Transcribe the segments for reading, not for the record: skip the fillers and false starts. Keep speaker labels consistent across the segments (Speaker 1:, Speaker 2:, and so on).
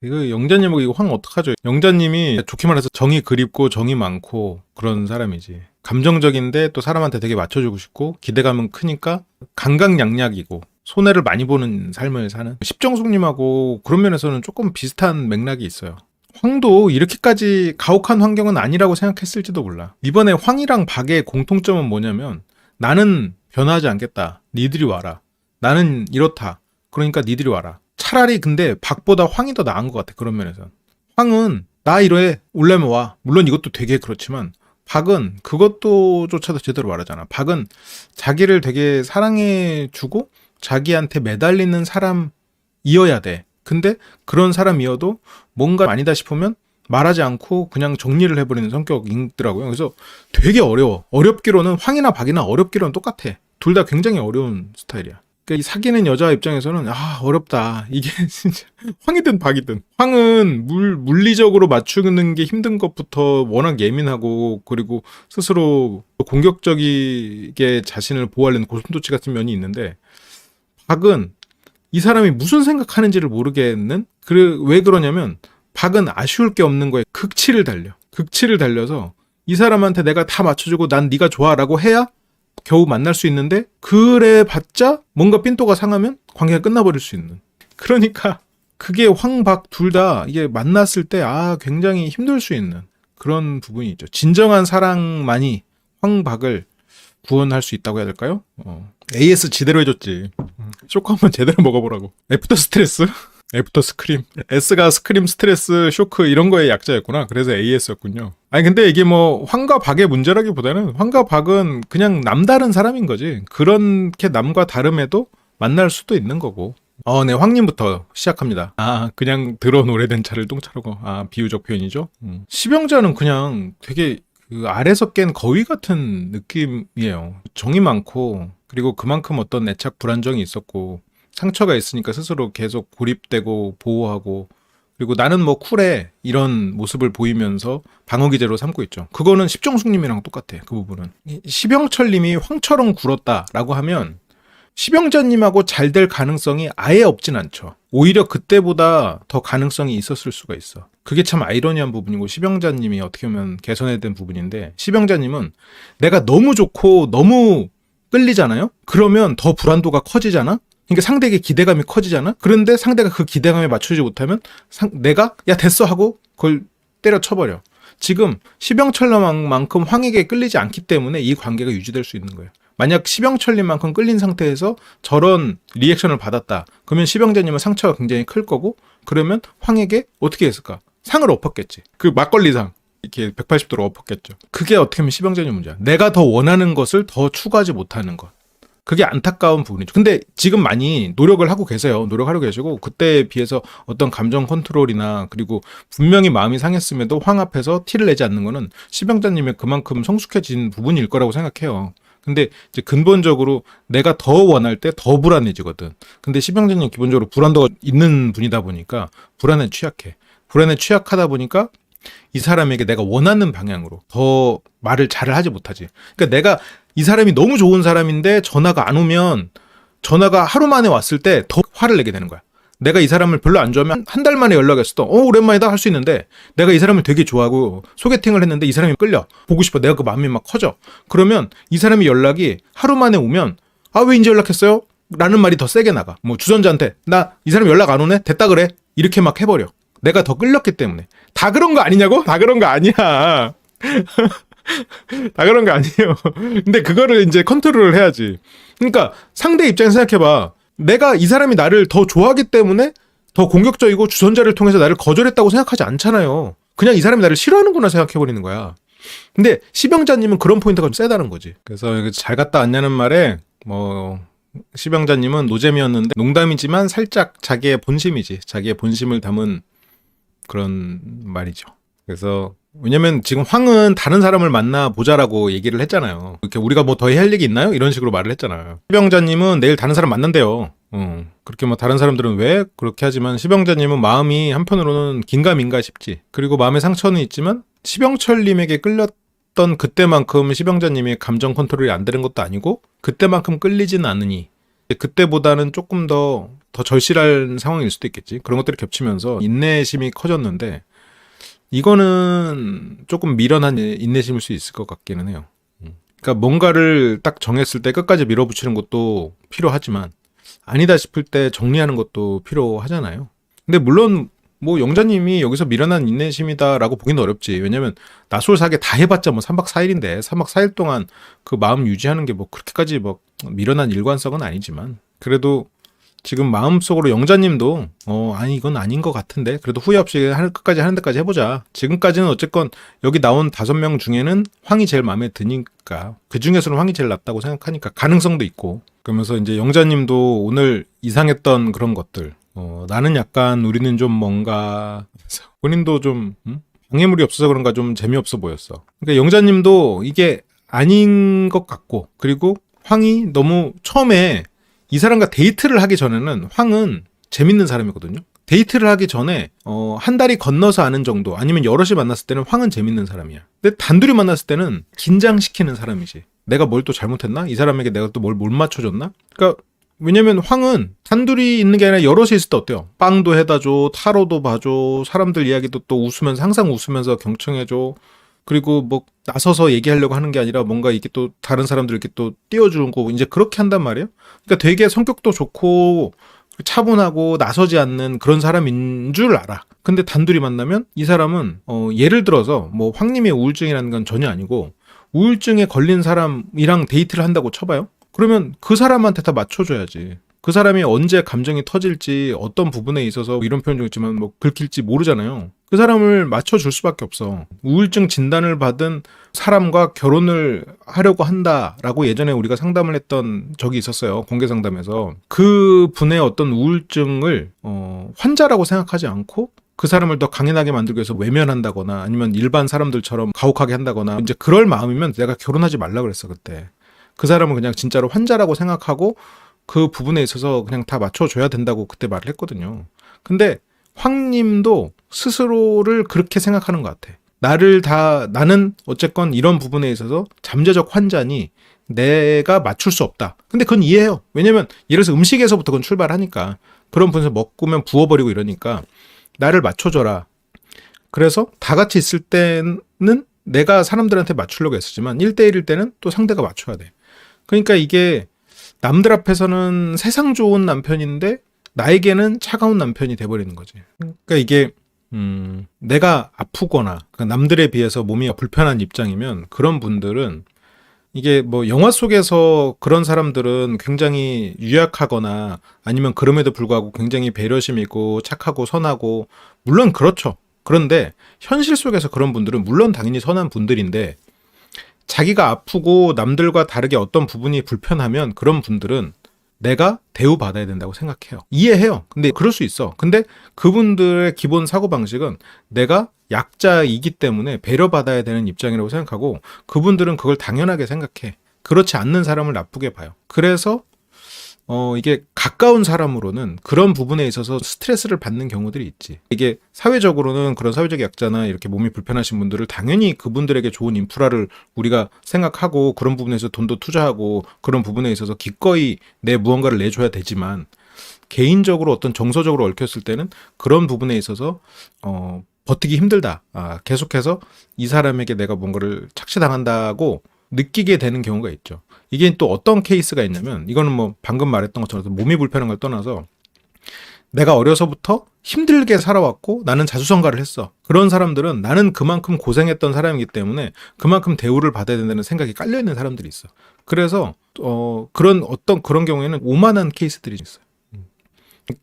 Speaker 1: 이거 영자님하고 이거 황 어떡하죠? 영자님이 좋게 말해서 정이 그립고 정이 많고 그런 사람이지. 감정적인데 또 사람한테 되게 맞춰주고 싶고 기대감은 크니까 강강약약이고 손해를 많이 보는 삶을 사는 십정숙님하고 그런 면에서는 조금 비슷한 맥락이 있어요. 황도 이렇게까지 가혹한 환경은 아니라고 생각했을지도 몰라. 이번에 황이랑 박의 공통점은 뭐냐면 나는 변하지 않겠다. 니들이 와라. 나는 이렇다. 그러니까 니들이 와라. 차라리 근데 박보다 황이 더 나은 것 같아. 그런 면에선. 황은 나 이래 올려면 와. 물론 이것도 되게 그렇지만 박은 그것도 조차도 제대로 말하잖아. 박은 자기를 되게 사랑해주고 자기한테 매달리는 사람이어야 돼. 근데 그런 사람이어도 뭔가 아니다 싶으면 말하지 않고 그냥 정리를 해버리는 성격이더라고요. 그래서 되게 어려워. 어렵기로는 황이나 박이나 어렵기로는 똑같아. 둘 다 굉장히 어려운 스타일이야. 그러니까 이 사귀는 여자 입장에서는 어렵다. 이게 진짜 황이든 박이든. 황은 물리적으로 맞추는 게 힘든 것부터 워낙 예민하고 그리고 스스로 공격적이게 자신을 보호하려는 고슴도치 같은 면이 있는데 박은 이 사람이 무슨 생각하는지를 모르겠는? 왜 그러냐면 박은 아쉬울 게 없는 거에 극치를 달려. 극치를 달려서 이 사람한테 내가 다 맞춰주고 난 네가 좋아라고 해야 겨우 만날 수 있는데 그래 봤자 뭔가 삔또가 상하면 관계가 끝나버릴 수 있는. 그러니까 그게 황박 둘 다 이게 만났을 때 굉장히 힘들 수 있는 그런 부분이 있죠. 진정한 사랑만이 황박을 구원할 수 있다고 해야 될까요? AS 지대로 해줬지. 쇼크 한번 제대로 먹어보라고. 애프터 스트레스? 애프터 스크림. S가 스크림, 스트레스, 쇼크 이런 거의 약자였구나. 그래서 AS였군요. 아니 근데 이게 뭐 황과 박의 문제라기보다는 황과 박은 그냥 남다른 사람인 거지. 그렇게 남과 다름에도 만날 수도 있는 거고. 네, 황님부터 시작합니다. 그냥 들어온 오래된 차를 똥차라고. 비유적 표현이죠. 시병자는 그냥 되게 그 알에서 깬 거위 같은 느낌이에요. 정이 많고 그리고 그만큼 어떤 애착 불안정이 있었고 상처가 있으니까 스스로 계속 고립되고 보호하고 그리고 나는 뭐 쿨해 이런 모습을 보이면서 방어 기제로 삼고 있죠. 그거는 십정숙님이랑 똑같아. 그 부분은. 시병철님이 황처럼 굴었다라고 하면 시병자님하고 잘 될 가능성이 아예 없진 않죠. 오히려 그때보다 더 가능성이 있었을 수가 있어. 그게 참 아이러니한 부분이고 시병자님이 어떻게 보면 개선해야 된 부분인데 시병자님은 내가 너무 좋고 너무 끌리잖아요? 그러면 더 불안도가 커지잖아? 그러니까 상대에게 기대감이 커지잖아? 그런데 상대가 그 기대감에 맞추지 못하면 내가 야 됐어 하고 그걸 때려쳐버려. 지금 시병철만큼 황에게 끌리지 않기 때문에 이 관계가 유지될 수 있는 거예요. 만약 시병철님만큼 끌린 상태에서 저런 리액션을 받았다. 그러면 시병자님은 상처가 굉장히 클 거고 그러면 황에게 어떻게 했을까? 상을 엎었겠지. 그 막걸리상. 이렇게 180도로 엎었겠죠. 그게 어떻게 보면 시병자님 문제야. 내가 더 원하는 것을 더 추구하지 못하는 것. 그게 안타까운 부분이죠. 근데 지금 많이 노력을 하고 계세요. 노력하고 계시고 그때에 비해서 어떤 감정 컨트롤이나 그리고 분명히 마음이 상했음에도 황 앞에서 티를 내지 않는 거는 시병자님의 그만큼 성숙해진 부분일 거라고 생각해요. 근데 이제 근본적으로 내가 더 원할 때 더 불안해지거든. 근데 시병자님 기본적으로 불안도가 있는 분이다 보니까 불안에 취약해. 불안에 취약하다 보니까 이 사람에게 내가 원하는 방향으로 더 말을 잘 하지 못하지. 그러니까 내가 이 사람이 너무 좋은 사람인데 전화가 안 오면 전화가 하루 만에 왔을 때 더 화를 내게 되는 거야. 내가 이 사람을 별로 안 좋아하면 한 달 만에 연락했어. 오랜만이다 할 수 있는데 내가 이 사람을 되게 좋아하고 소개팅을 했는데 이 사람이 끌려. 보고 싶어. 내가 그 마음이 막 커져. 그러면 이 사람이 연락이 하루 만에 오면 왜 이제 연락했어요? 라는 말이 더 세게 나가. 뭐 주선자한테 나 이 사람 연락 안 오네? 됐다 그래. 이렇게 막 해버려. 내가 더 끌렸기 때문에. 다 그런 거 아니냐고? 다 그런 거 아니야. 다 그런 거 아니에요. 근데 그거를 이제 컨트롤을 해야지. 그러니까 상대 입장에서 생각해봐. 내가 이 사람이 나를 더 좋아하기 때문에 더 공격적이고 주선자를 통해서 나를 거절했다고 생각하지 않잖아요. 그냥 이 사람이 나를 싫어하는구나 생각해버리는 거야. 근데 시병자님은 그런 포인트가 좀 세다는 거지. 그래서 잘 갔다 왔냐는 말에 시병자님은 노잼이었는데 농담이지만 살짝 자기의 본심이지. 자기의 본심을 담은 그런 말이죠. 그래서 왜냐면 지금 황은 다른 사람을 만나보자라고 얘기를 했잖아요. 이렇게 우리가 뭐 더 할 얘기 있나요? 이런 식으로 말을 했잖아요. 시병자님은 내일 다른 사람 만난대요. 그렇게 뭐 다른 사람들은 왜 그렇게 하지만 시병자님은 마음이 한편으로는 긴가민가 싶지. 그리고 마음의 상처는 있지만 시병철님에게 끌렸던 그때만큼 시병자님이 감정 컨트롤이 안 되는 것도 아니고 그때만큼 끌리지는 않으니 그때보다는 조금 더 더 절실한 상황일 수도 있겠지. 그런 것들이 겹치면서 인내심이 커졌는데 이거는 조금 미련한 인내심일 수 있을 것 같기는 해요. 그러니까 뭔가를 딱 정했을 때 끝까지 밀어붙이는 것도 필요하지만 아니다 싶을 때 정리하는 것도 필요하잖아요. 근데 물론 뭐 영자님이 여기서 미련한 인내심이다라고 보기는 어렵지. 왜냐면 나솔사계 다 해봤자 뭐 3박 4일인데 3박 4일 동안 그 마음 유지하는 게 뭐 그렇게까지 뭐 미련한 일관성은 아니지만 그래도 지금 마음속으로 영자님도 아니 이건 아닌 것 같은데 그래도 후회 없이 끝까지 하는 데까지 해보자. 지금까지는 어쨌건 여기 나온 5명 중에는 황이 제일 마음에 드니까 그 중에서는 황이 제일 낫다고 생각하니까 가능성도 있고 그러면서 이제 영자님도 오늘 이상했던 그런 것들 나는 약간 우리는 좀 뭔가 본인도 좀 방해물이 없어서 그런가 좀 재미없어 보였어. 그러니까 영자님도 이게 아닌 것 같고 그리고 황이 너무 처음에 이 사람과 데이트를 하기 전에는 황은 재밌는 사람이거든요. 데이트를 하기 전에 한 달이 건너서 아는 정도 아니면 여럿이 만났을 때는 황은 재밌는 사람이야. 근데 단둘이 만났을 때는 긴장시키는 사람이지. 내가 뭘 또 잘못했나? 이 사람에게 내가 또 뭘 못 맞춰줬나? 그러니까 왜냐면 황은 단둘이 있는 게 아니라 여럿이 있을 때 어때요? 빵도 해다 줘, 타로도 봐줘, 사람들 이야기도 또 웃으면서 항상 웃으면서 경청해줘. 그리고 뭐 나서서 얘기하려고 하는 게 아니라 뭔가 이게 또 다른 사람들 이렇게 또 띄워주는 거 이제 그렇게 한단 말이에요. 그러니까 되게 성격도 좋고 차분하고 나서지 않는 그런 사람인 줄 알아. 근데 단둘이 만나면 이 사람은 예를 들어서 뭐 황님의 우울증이라는 건 전혀 아니고 우울증에 걸린 사람이랑 데이트를 한다고 쳐봐요. 그러면 그 사람한테 다 맞춰줘야지. 그 사람이 언제 감정이 터질지 어떤 부분에 있어서 이런 표현 좀 있지만 뭐 긁힐지 모르잖아요. 그 사람을 맞춰줄 수밖에 없어. 우울증 진단을 받은 사람과 결혼을 하려고 한다라고 예전에 우리가 상담을 했던 적이 있었어요. 공개 상담에서. 그 분의 어떤 우울증을 환자라고 생각하지 않고 그 사람을 더 강인하게 만들기 위해서 외면한다거나 아니면 일반 사람들처럼 가혹하게 한다거나 이제 그럴 마음이면 내가 결혼하지 말라 그랬어 그때. 그 사람은 그냥 진짜로 환자라고 생각하고 그 부분에 있어서 그냥 다 맞춰줘야 된다고 그때 말을 했거든요. 근데 황님도 스스로를 그렇게 생각하는 것 같아. 나는 어쨌건 이런 부분에 있어서 잠재적 환자니 내가 맞출 수 없다. 근데 그건 이해해요. 왜냐면 예를 들어서 음식에서부터 그건 출발하니까 그런 분에서 먹으면 부어버리고 이러니까 나를 맞춰줘라. 그래서 다 같이 있을 때는 내가 사람들한테 맞추려고 했었지만 1대1일 때는 또 상대가 맞춰야 돼. 그러니까 이게 남들 앞에서는 세상 좋은 남편인데 나에게는 차가운 남편이 돼버리는 거지. 그러니까 이게 내가 아프거나 남들에 비해서 몸이 불편한 입장이면 그런 분들은 이게 뭐 영화 속에서 그런 사람들은 굉장히 유약하거나 아니면 그럼에도 불구하고 굉장히 배려심 있고 착하고 선하고 물론 그렇죠. 그런데 현실 속에서 그런 분들은 물론 당연히 선한 분들인데 자기가 아프고 남들과 다르게 어떤 부분이 불편하면 그런 분들은 내가 대우받아야 된다고 생각해요. 이해해요. 근데 그럴 수 있어. 근데 그분들의 기본 사고방식은 내가 약자이기 때문에 배려받아야 되는 입장이라고 생각하고 그분들은 그걸 당연하게 생각해. 그렇지 않는 사람을 나쁘게 봐요. 그래서 이게 가까운 사람으로는 그런 부분에 있어서 스트레스를 받는 경우들이 있지. 이게 사회적으로는 그런 사회적 약자나 이렇게 몸이 불편하신 분들을 당연히 그분들에게 좋은 인프라를 우리가 생각하고 그런 부분에서 돈도 투자하고 그런 부분에 있어서 기꺼이 내 무언가를 내줘야 되지만 개인적으로 어떤 정서적으로 얽혔을 때는 그런 부분에 있어서 버티기 힘들다. 계속해서 이 사람에게 내가 뭔가를 착취당한다고 느끼게 되는 경우가 있죠. 이게 또 어떤 케이스가 있냐면 이거는 뭐 방금 말했던 것처럼 몸이 불편한 걸 떠나서 내가 어려서부터 힘들게 살아왔고 나는 자수성가를 했어. 그런 사람들은 나는 그만큼 고생했던 사람이기 때문에 그만큼 대우를 받아야 된다는 생각이 깔려있는 사람들이 있어. 그래서 그런 경우에는 오만한 케이스들이 있어요.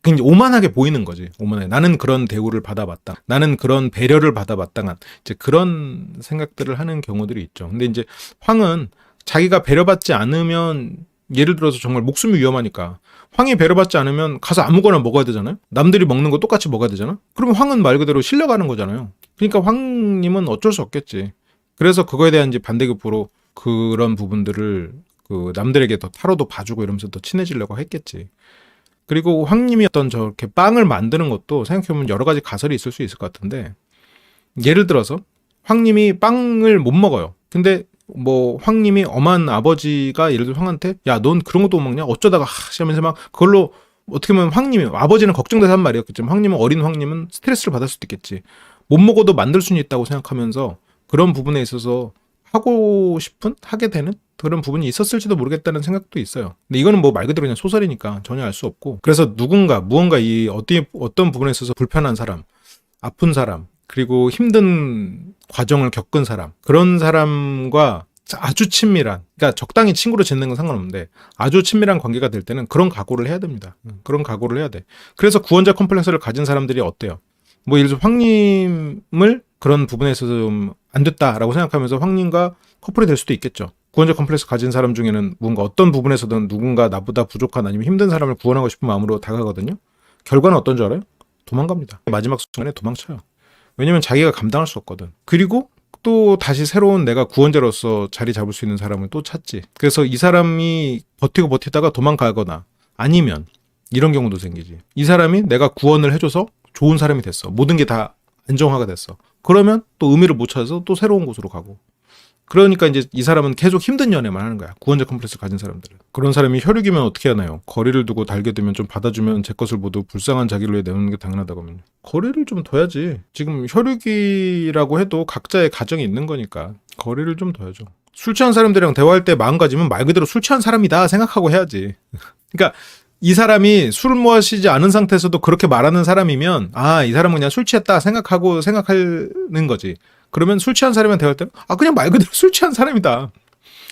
Speaker 1: 그냥 오만하게 보이는 거지. 오만하게. 나는 그런 대우를 받아봤다. 나는 그런 배려를 받아봤다. 이제 그런 생각들을 하는 경우들이 있죠. 근데 이제 황은 자기가 배려받지 않으면 예를 들어서 정말 목숨이 위험하니까 황이 배려받지 않으면 가서 아무거나 먹어야 되잖아요. 남들이 먹는 거 똑같이 먹어야 되잖아. 그러면 황은 말 그대로 실려가는 거잖아요. 그러니까 황님은 어쩔 수 없겠지. 그래서 그거에 대한 이제 반대급부로 그런 부분들을 그 남들에게 더 타로도 봐주고 이러면서 더 친해지려고 했겠지. 그리고 황님이 어떤 저렇게 빵을 만드는 것도 생각해보면 여러 가지 가설이 있을 수 있을 것 같은데 예를 들어서 황님이 빵을 못 먹어요. 근데 뭐 황님이 엄한 아버지가 예를 들어 황한테 야 넌 그런 것도 못 먹냐? 어쩌다가 하면서 막 그걸로 어떻게 보면 황님이, 아버지는 걱정돼서 한 말이었겠지만 어린 황님은 스트레스를 받을 수도 있겠지. 못 먹어도 만들 수는 있다고 생각하면서 그런 부분에 있어서 하고 싶은, 하게 되는 그런 부분이 있었을지도 모르겠다는 생각도 있어요. 근데 이거는 뭐 말 그대로 그냥 소설이니까 전혀 알 수 없고, 그래서 누군가 무언가 이 어떤 부분에 있어서 불편한 사람, 아픈 사람, 그리고 힘든 과정을 겪은 사람, 그런 사람과 아주 친밀한, 그러니까 적당히 친구로 지내는 건 상관없는데 아주 친밀한 관계가 될 때는 그런 각오를 해야 됩니다. 그런 각오를 해야 돼. 그래서 구원자 컴플렉스를 가진 사람들이 어때요? 뭐 예를 들어 황님을 그런 부분에 있어서 좀 안 됐다라고 생각하면서 황님과 커플이 될 수도 있겠죠. 구원자 컴플렉스 가진 사람 중에는 뭔가 어떤 부분에서든 누군가 나보다 부족한 아니면 힘든 사람을 구원하고 싶은 마음으로 다가가거든요. 결과는 어떤 줄 알아요? 도망갑니다. 마지막 순간에 도망쳐요. 왜냐면 자기가 감당할 수 없거든. 그리고 또 다시 새로운 내가 구원자로서 자리 잡을 수 있는 사람을 또 찾지. 그래서 이 사람이 버티다가 도망가거나 아니면 이런 경우도 생기지. 이 사람이 내가 구원을 해줘서 좋은 사람이 됐어. 모든 게 다 안정화가 됐어. 그러면 또 의미를 못 찾아서 또 새로운 곳으로 가고. 그러니까 이제 이 사람은 계속 힘든 연애만 하는 거야. 구원자 컴플렉스 가진 사람들은. 그런 사람이 혈육이면 어떻게 하나요? 거리를 두고 달게 되면 좀 받아주면 제 것을 모두 불쌍한 자기를 위해 내놓는 게 당연하다고 하면. 거리를 좀 둬야지. 지금 혈육이라고 해도 각자의 가정이 있는 거니까 거리를 좀 둬야죠. 술 취한 사람들이랑 대화할 때 마음가짐은 말 그대로 술 취한 사람이다 생각하고 해야지. 그러니까 이 사람이 술을 마시지 않은 상태에서도 그렇게 말하는 사람이면 이 사람은 그냥 술 취했다 생각하는 거지. 그러면 술 취한 사람이랑 대화할 때는 그냥 말 그대로 술 취한 사람이다.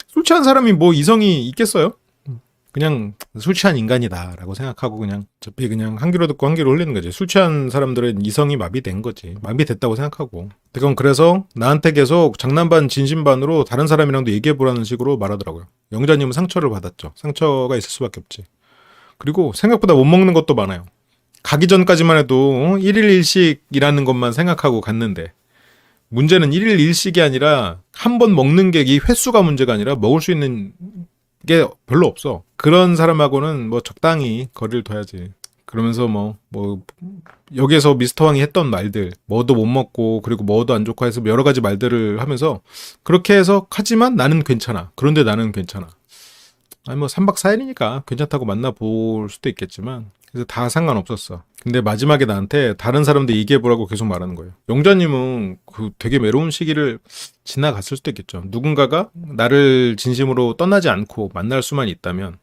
Speaker 1: 술 취한 사람이 뭐 이성이 있겠어요? 그냥 술 취한 인간이다라고 생각하고 그냥 어차피 그냥 한 귀로 듣고 한 귀로 흘리는 거지. 술 취한 사람들은 이성이 마비된 거지. 마비됐다고 생각하고. 그래서 나한테 계속 장난반 진심반으로 다른 사람이랑도 얘기해보라는 식으로 말하더라고요. 영자님은 상처를 받았죠. 상처가 있을 수밖에 없지. 그리고 생각보다 못 먹는 것도 많아요. 가기 전까지만 해도 1일 1식이라는 것만 생각하고 갔는데 문제는 1일 1식이 아니라 한 번 먹는 게 이 횟수가 문제가 아니라 먹을 수 있는 게 별로 없어. 그런 사람하고는 뭐 적당히 거리를 둬야지. 그러면서 뭐 여기에서 미스터 왕이 했던 말들, 뭐도 못 먹고 그리고 뭐도 안 좋고 해서 여러 가지 말들을 하면서 그렇게 해서 하지만 나는 괜찮아. 그런데 나는 괜찮아. 아니 뭐 3박 4일이니까 괜찮다고 만나볼 수도 있겠지만 그래서 다 상관없었어. 근데 마지막에 나한테 다른 사람들 얘기해보라고 계속 말하는 거예요. 영자님은 그 되게 외로운 시기를 지나갔을 수도 있겠죠. 누군가가 나를 진심으로 떠나지 않고 만날 수만 있다면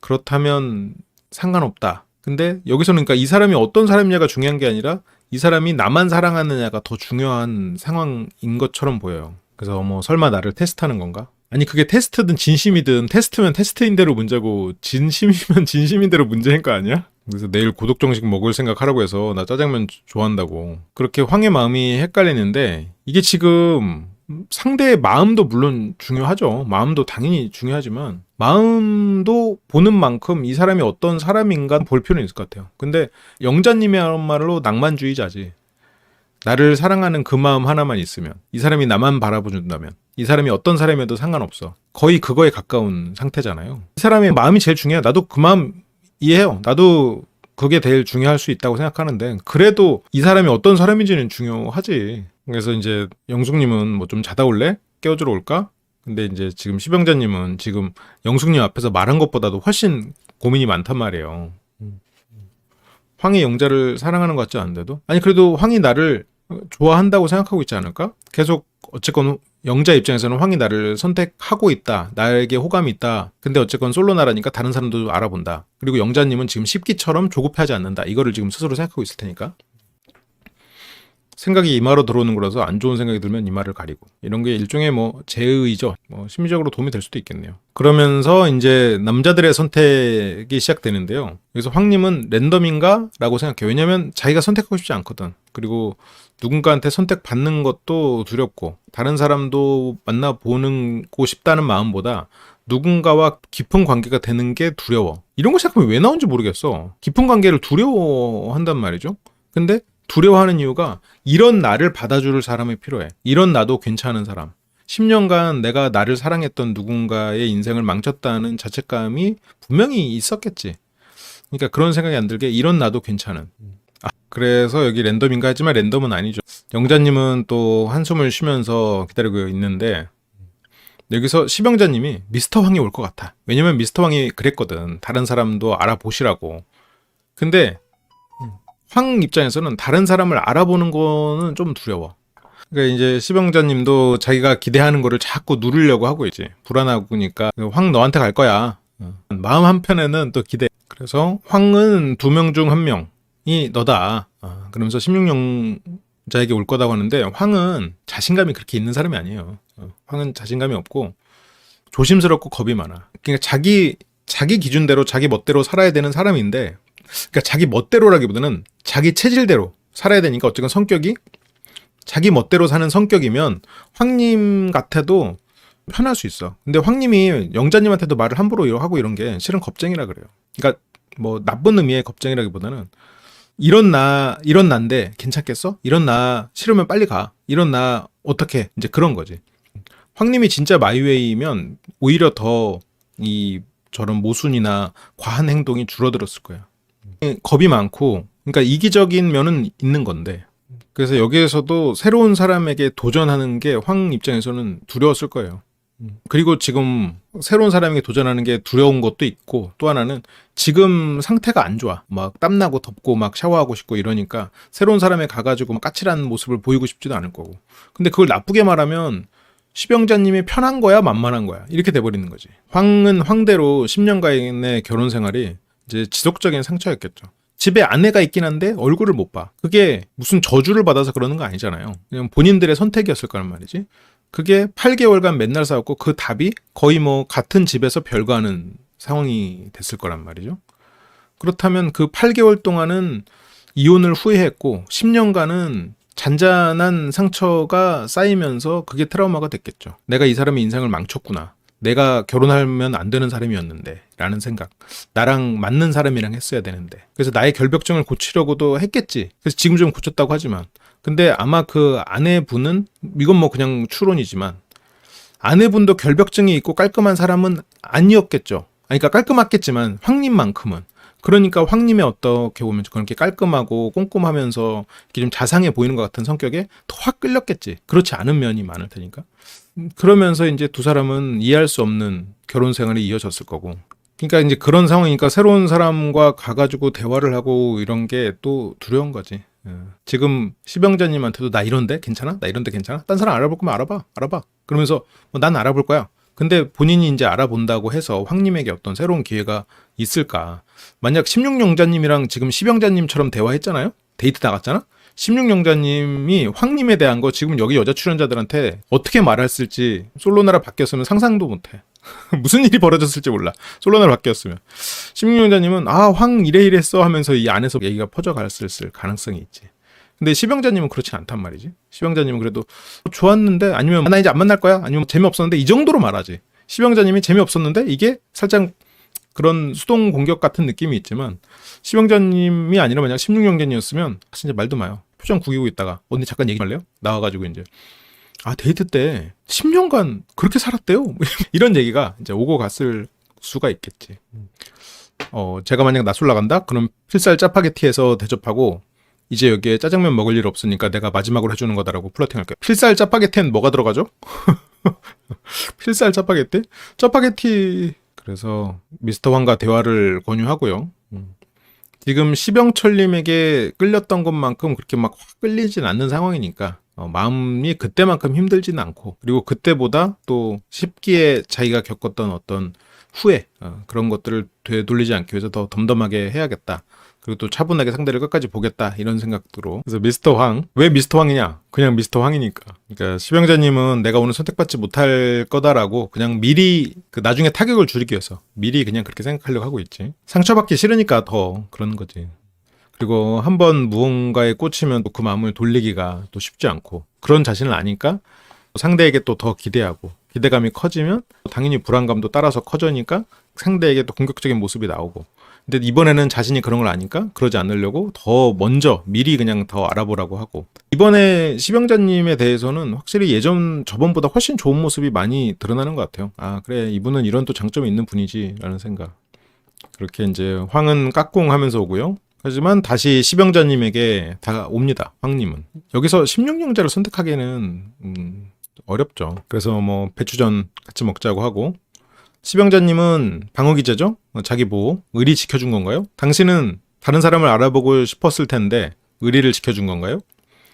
Speaker 1: 그렇다면 상관없다. 근데 여기서는 그러니까 이 사람이 어떤 사람이냐가 중요한 게 아니라 이 사람이 나만 사랑하느냐가 더 중요한 상황인 것처럼 보여요. 그래서 뭐 설마 나를 테스트하는 건가? 아니 그게 테스트든 진심이든 테스트면 테스트인 대로 문제고 진심이면 진심인 대로 문제인 거 아니야? 그래서 내일 고독정식 먹을 생각하라고 해서 나 짜장면 좋아한다고 그렇게 황의 마음이 헷갈리는데 이게 지금 상대의 마음도 물론 중요하죠. 마음도 당연히 중요하지만 마음도 보는 만큼 이 사람이 어떤 사람인가 볼 필요는 있을 것 같아요. 근데 영자님이야말로 낭만주의자지. 나를 사랑하는 그 마음 하나만 있으면 이 사람이 나만 바라봐준다면 이 사람이 어떤 사람이어도 상관없어. 거의 그거에 가까운 상태잖아요. 이 사람의 마음이 제일 중요해. 나도 그 마음 이해해요. 나도 그게 제일 중요할 수 있다고 생각하는데 그래도 이 사람이 어떤 사람인지는 중요하지. 그래서 이제 영숙님은 뭐 좀 자다 올래? 깨워주러 올까? 근데 이제 지금 시병자님은 지금 영숙님 앞에서 말한 것보다도 훨씬 고민이 많단 말이에요. 황이 영자를 사랑하는 것 같지 않은데도? 아니 그래도 황이 나를 좋아한다고 생각하고 있지 않을까? 계속 어쨌건 영자 입장에서는 황이 나를 선택하고 있다. 나에게 호감이 있다. 근데 어쨌건 솔로나라니까 다른 사람도 알아본다. 그리고 영자님은 지금 십기처럼 조급해하지 않는다. 이거를 지금 스스로 생각하고 있을 테니까. 생각이 이마로 들어오는 거라서 안 좋은 생각이 들면 이마를 가리고 이런 게 일종의 뭐 제의죠. 뭐 심리적으로 도움이 될 수도 있겠네요. 그러면서 이제 남자들의 선택이 시작되는데요. 그래서 황님은 랜덤인가? 라고 생각해요. 왜냐면 자기가 선택하고 싶지 않거든. 그리고 누군가한테 선택받는 것도 두렵고 다른 사람도 만나보고 싶다는 마음보다 누군가와 깊은 관계가 되는 게 두려워. 이런 거 생각하면 왜 나온지 모르겠어. 깊은 관계를 두려워한단 말이죠. 근데 두려워하는 이유가 이런 나를 받아줄 사람이 필요해. 이런 나도 괜찮은 사람. 10년간 내가 나를 사랑했던 누군가의 인생을 망쳤다는 자책감이 분명히 있었겠지. 그러니까 그런 생각이 안 들게 이런 나도 괜찮은. 그래서 여기 랜덤인가 하지만 랜덤은 아니죠. 영자님은 또 한숨을 쉬면서 기다리고 있는데 여기서 시병자님이 미스터 황이 올 것 같아. 왜냐면 미스터 황이 그랬거든. 다른 사람도 알아보시라고. 근데 황 입장에서는 다른 사람을 알아보는 거는 좀 두려워. 그러니까 이제 시병자님도 자기가 기대하는 거를 자꾸 누르려고 하고 있지. 불안하고니까 황 너한테 갈 거야. 마음 한편에는 또 기대. 그래서 황은 2명 중 1명이 너다. 그러면서 16용자에게 올 거다고 하는데 황은 자신감이 그렇게 있는 사람이 아니에요. 황은 자신감이 없고 조심스럽고 겁이 많아. 그러니까 자기 기준대로 자기 멋대로 살아야 되는 사람인데, 그러니까 자기 멋대로라기보다는 자기 체질대로 살아야 되니까 어쨌든 성격이 자기 멋대로 사는 성격이면 황님 같아도 편할 수 있어. 근데 황님이 영자님한테도 말을 함부로 하고 이런 게 실은 겁쟁이라 그래요. 그러니까 뭐 나쁜 의미의 겁쟁이라기보다는 이런 난데 괜찮겠어? 이런 나 싫으면 빨리 가. 이런 나 어떻게? 이제 그런 거지. 황님이 진짜 마이웨이면 오히려 더 이 저런 모순이나 과한 행동이 줄어들었을 거야. 겁이 많고, 그러니까 이기적인 면은 있는 건데. 그래서 여기에서도 새로운 사람에게 도전하는 게 황 입장에서는 두려웠을 거예요. 그리고 지금 새로운 사람에게 도전하는 게 두려운 것도 있고, 또 하나는 지금 상태가 안 좋아. 막 땀나고 덥고 막 샤워하고 싶고 이러니까 새로운 사람에 가가지고 막 까칠한 모습을 보이고 싶지도 않을 거고. 근데 그걸 나쁘게 말하면 시병자님이 편한 거야 만만한 거야 이렇게 돼버리는 거지. 황은 황대로 10년간의 결혼 생활이 이제 지속적인 상처였겠죠. 집에 아내가 있긴 한데 얼굴을 못 봐. 그게 무슨 저주를 받아서 그러는 거 아니잖아요. 그냥 본인들의 선택이었을 거란 말이지. 그게 8개월간 맨날 싸웠고 그 답이 거의 뭐 같은 집에서 별거하는 상황이 됐을 거란 말이죠. 그렇다면 그 8개월 동안은 이혼을 후회했고 10년간은 잔잔한 상처가 쌓이면서 그게 트라우마가 됐겠죠. 내가 이 사람의 인생을 망쳤구나. 내가 결혼하면 안 되는 사람이었는데 라는 생각. 나랑 맞는 사람이랑 했어야 되는데. 그래서 나의 결벽증을 고치려고도 했겠지. 그래서 지금 좀 고쳤다고 하지만, 근데 아마 그 아내분은, 이건 뭐 그냥 추론이지만, 아내분도 결벽증이 있고 깔끔한 사람은 아니었겠죠. 그러니까 깔끔했겠지만 황님만큼은. 그러니까 황님의 어떻게 보면 그렇게 깔끔하고 꼼꼼하면서 이렇게 좀 자상해 보이는 것 같은 성격에 더 확 끌렸겠지. 그렇지 않은 면이 많을 테니까. 그러면서 이제 두 사람은 이해할 수 없는 결혼 생활이 이어졌을 거고. 그러니까 이제 그런 상황이니까 새로운 사람과 가가지고 대화를 하고 이런 게 또 두려운 거지. 지금 시병자님한테도 나 이런데 괜찮아? 나 이런데 괜찮아? 딴 사람 알아볼 거면 알아봐. 그러면서 뭐 난 알아볼 거야. 근데 본인이 이제 알아본다고 해서 황님에게 어떤 새로운 기회가 있을까? 만약 16용자님이랑 지금 시병자님처럼 대화했잖아요? 데이트 나갔잖아? 16용자님이 황님에 대한 거 지금 여기 여자 출연자들한테 어떻게 말했을지 솔로나라 바뀌었으면 상상도 못해. 무슨 일이 벌어졌을지 몰라. 솔로나라 바뀌었으면. 16용자님은 황 이래 하면서 이 안에서 얘기가 퍼져갔을 가능성이 있지. 근데 시병자님은 그렇지 않단 말이지. 시병자님은 그래도 좋았는데 아니면 나 이제 안 만날 거야? 아니면 재미없었는데 이 정도로 말하지. 시병자님이 재미없었는데 이게 살짝 그런 수동 공격 같은 느낌이 있지만 시병자님이 아니라 만약 16용자님이었으면 진짜 말도 마요. 표정 구기고 있다가 언니 잠깐 얘기 할래요? 나와가지고 이제 데이트 때 10년간 그렇게 살았대요? 이런 얘기가 이제 오고 갔을 수가 있겠지. 제가 만약 낮술 나간다? 그럼 필살 짜파게티에서 대접하고 이제 여기에 짜장면 먹을 일 없으니까 내가 마지막으로 해주는 거다라고 플러팅 할게요. 필살 짜파게티엔 뭐가 들어가죠? 필살 짜파게티? 짜파게티. 그래서 미스터 황과 대화를 권유하고요. 지금 시병철님에게 끌렸던 것만큼 그렇게 막 확 끌리진 않는 상황이니까 마음이 그때만큼 힘들지는 않고, 그리고 그때보다 또 쉽기에 자기가 겪었던 어떤 후회, 그런 것들을 되돌리지 않기 위해서 더 덤덤하게 해야겠다. 그리고 또 차분하게 상대를 끝까지 보겠다 이런 생각으로. 그래서 미스터 황, 왜 미스터 황이냐? 그냥 미스터 황이니까. 그러니까 시병자님은 내가 오늘 선택받지 못할 거다라고 그냥 미리 그 나중에 타격을 줄이기 위해서 미리 그냥 그렇게 생각하려고 하고 있지. 상처받기 싫으니까 더 그러는 거지. 그리고 한번 무언가에 꽂히면 또 그 마음을 돌리기가 또 쉽지 않고, 그런 자신을 아니까 상대에게 또 더 기대하고, 기대감이 커지면 당연히 불안감도 따라서 커지니까 상대에게 또 공격적인 모습이 나오고. 근데 이번에는 자신이 그런 걸 아니까 그러지 않으려고 더 먼저 미리 그냥 더 알아보라고 하고, 이번에 시병자님에 대해서는 확실히 저번보다 훨씬 좋은 모습이 많이 드러나는 것 같아요. 그래, 이분은 이런 또 장점이 있는 분이지 라는 생각. 그렇게 이제 황은 깍꿍하면서 오고요. 하지만 다시 시병자님에게 다가옵니다. 황님은 여기서 16용자를 선택하기에는 어렵죠. 그래서 뭐 배추전 같이 먹자고 하고, 시병자님은 방어기제죠? 자기 보호, 의리 지켜준 건가요? 당신은 다른 사람을 알아보고 싶었을 텐데 의리를 지켜준 건가요?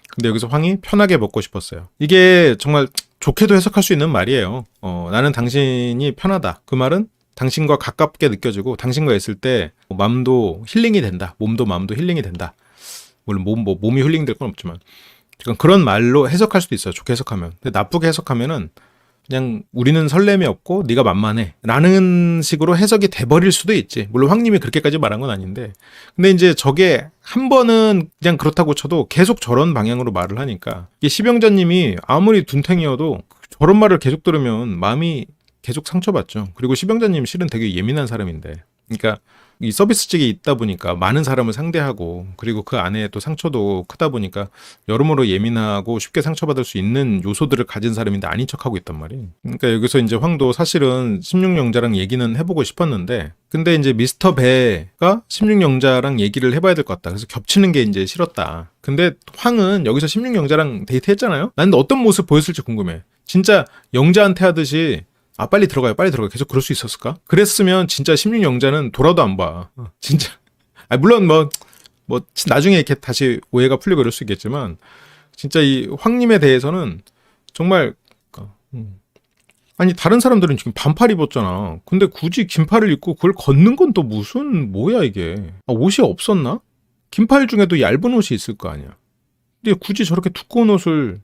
Speaker 1: 근데 여기서 황이 편하게 먹고 싶었어요. 이게 정말 좋게도 해석할 수 있는 말이에요. 나는 당신이 편하다. 그 말은 당신과 가깝게 느껴지고 당신과 있을 때 마음도 힐링이 된다. 몸도 마음도 힐링이 된다. 물론 몸이 힐링될 건 없지만 그런 말로 해석할 수도 있어요. 좋게 해석하면. 근데 나쁘게 해석하면은 그냥 우리는 설렘이 없고 네가 만만해 라는 식으로 해석이 돼버릴 수도 있지. 물론 황님이 그렇게까지 말한 건 아닌데 근데 이제 저게 한 번은 그냥 그렇다고 쳐도 계속 저런 방향으로 말을 하니까 이게 시병자님이 아무리 둔탱이어도 저런 말을 계속 들으면 마음이 계속 상처받죠. 그리고 시병자님 실은 되게 예민한 사람인데 그러니까 이 서비스직에 있다 보니까 많은 사람을 상대하고 그리고 그 안에 또 상처도 크다 보니까 여러모로 예민하고 쉽게 상처받을 수 있는 요소들을 가진 사람인데 아닌 척하고 있단 말이에요. 그러니까 여기서 이제 황도 사실은 16영자랑 얘기는 해보고 싶었는데 근데 이제 미스터 배가 16영자랑 얘기를 해봐야 될 것 같다. 그래서 겹치는 게 이제 싫었다. 근데 황은 여기서 16영자랑 데이트했잖아요. 난 어떤 모습 보였을지 궁금해. 진짜 영자한테 하듯이 빨리 들어가요. 빨리 들어가요. 계속 그럴 수 있었을까? 그랬으면 진짜 16영자는 돌아도 안 봐. 진짜. 물론 나중에 이렇게 다시 오해가 풀리고 이럴 수 있겠지만, 진짜 이 황님에 대해서는 정말, 아니, 다른 사람들은 지금 반팔 입었잖아. 근데 굳이 긴팔을 입고 그걸 걷는 건 또 뭐야, 이게. 옷이 없었나? 긴팔 중에도 얇은 옷이 있을 거 아니야. 근데 굳이 저렇게 두꺼운 옷을,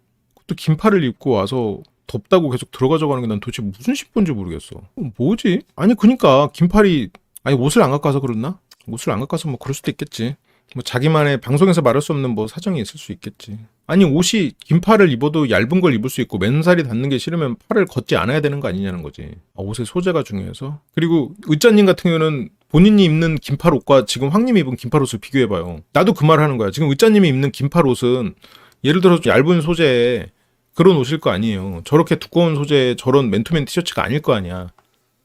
Speaker 1: 또 긴팔을 입고 와서 덥다고 계속 들어가자고 하는 게 난 도대체 무슨 싶은지 모르겠어. 뭐지? 아니 그니까 긴팔이 옷을 안 갖고 와서 그랬나? 옷을 안 갖고 와서 뭐 그럴 수도 있겠지. 뭐 자기만의 방송에서 말할 수 없는 뭐 사정이 있을 수 있겠지. 아니 옷이 긴팔을 입어도 얇은 걸 입을 수 있고 맨살이 닿는 게 싫으면 팔을 걷지 않아야 되는 거 아니냐는 거지. 옷의 소재가 중요해서. 그리고 의자님 같은 경우는 본인이 입는 긴팔 옷과 지금 황님이 입은 긴팔 옷을 비교해봐요. 나도 그 말을 하는 거야. 지금 의자님이 입는 긴팔 옷은 예를 들어서 얇은 소재에 그런 옷일 거 아니에요. 저렇게 두꺼운 소재의 저런 맨투맨 티셔츠가 아닐 거 아니야.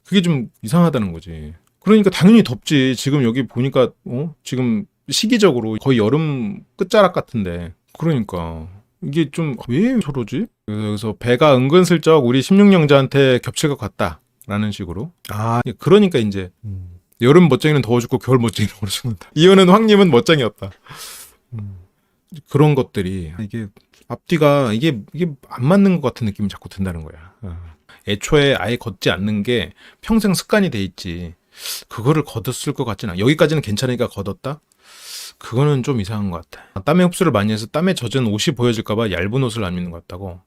Speaker 1: 그게 좀 이상하다는 거지. 그러니까 당연히 덥지. 지금 여기 보니까 지금 시기적으로 거의 여름 끝자락 같은데. 그러니까 이게 좀 왜 저러지? 그래서 배가 은근슬쩍 우리 16영자한테 겹칠 것 같다라는 식으로. 그러니까 이제 여름 멋쟁이는 더워 죽고 겨울 멋쟁이는 얼어 죽는다. 이혼은 황님은 멋쟁이였다. 그런 것들이 이게 앞뒤가 이게 안 맞는 것 같은 느낌이 자꾸 든다는 거야. 애초에 아예 걷지 않는 게 평생 습관이 돼 있지. 그거를 걷었을 것 같진 않아. 여기까지는 괜찮으니까 걷었다? 그거는 좀 이상한 것 같아. 땀에 흡수를 많이 해서 땀에 젖은 옷이 보여질까봐 얇은 옷을 안 입는 것 같다고.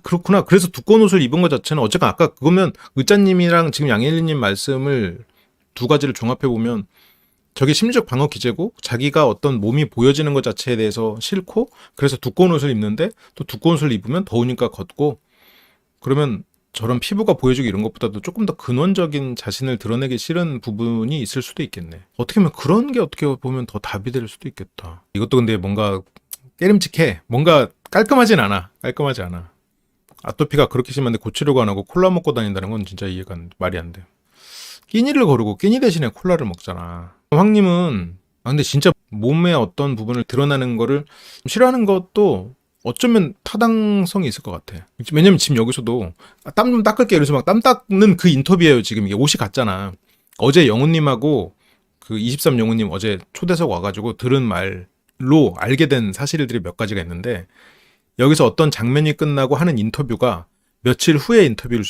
Speaker 1: 그렇구나. 그래서 두꺼운 옷을 입은 것 자체는 어쨌건 아까 그거면 의자님이랑 지금 양혜리님 말씀을 두 가지를 종합해보면 저게 심리적 방어 기제고 자기가 어떤 몸이 보여지는 것 자체에 대해서 싫고 그래서 두꺼운 옷을 입는데 또 두꺼운 옷을 입으면 더우니까 걷고 그러면 저런 피부가 보여주기 이런 것보다도 조금 더 근원적인 자신을 드러내기 싫은 부분이 있을 수도 있겠네. 어떻게 보면 그런 게 어떻게 보면 더 답이 될 수도 있겠다. 이것도 근데 뭔가 깨름직해. 뭔가 깔끔하지 않아. 아토피가 그렇게 심한데 고치려고 안 하고 콜라 먹고 다닌다는 건 진짜 말이 안 돼. 끼니를 거르고 끼니 대신에 콜라를 먹잖아. 황님은 근데 진짜 몸의 어떤 부분을 드러나는 거를 싫어하는 것도 어쩌면 타당성이 있을 것 같아. 왜냐면 지금 여기서도 땀 좀 닦을게 이러면서 막 땀 닦는 그 인터뷰예요. 지금 이게 옷이 같잖아. 어제 영훈님하고 그 23 영훈님 어제 초대석 와가지고 들은 말로 알게 된 사실들이 몇 가지가 있는데 여기서 어떤 장면이 끝나고 하는 인터뷰가 며칠 후의 인터뷰일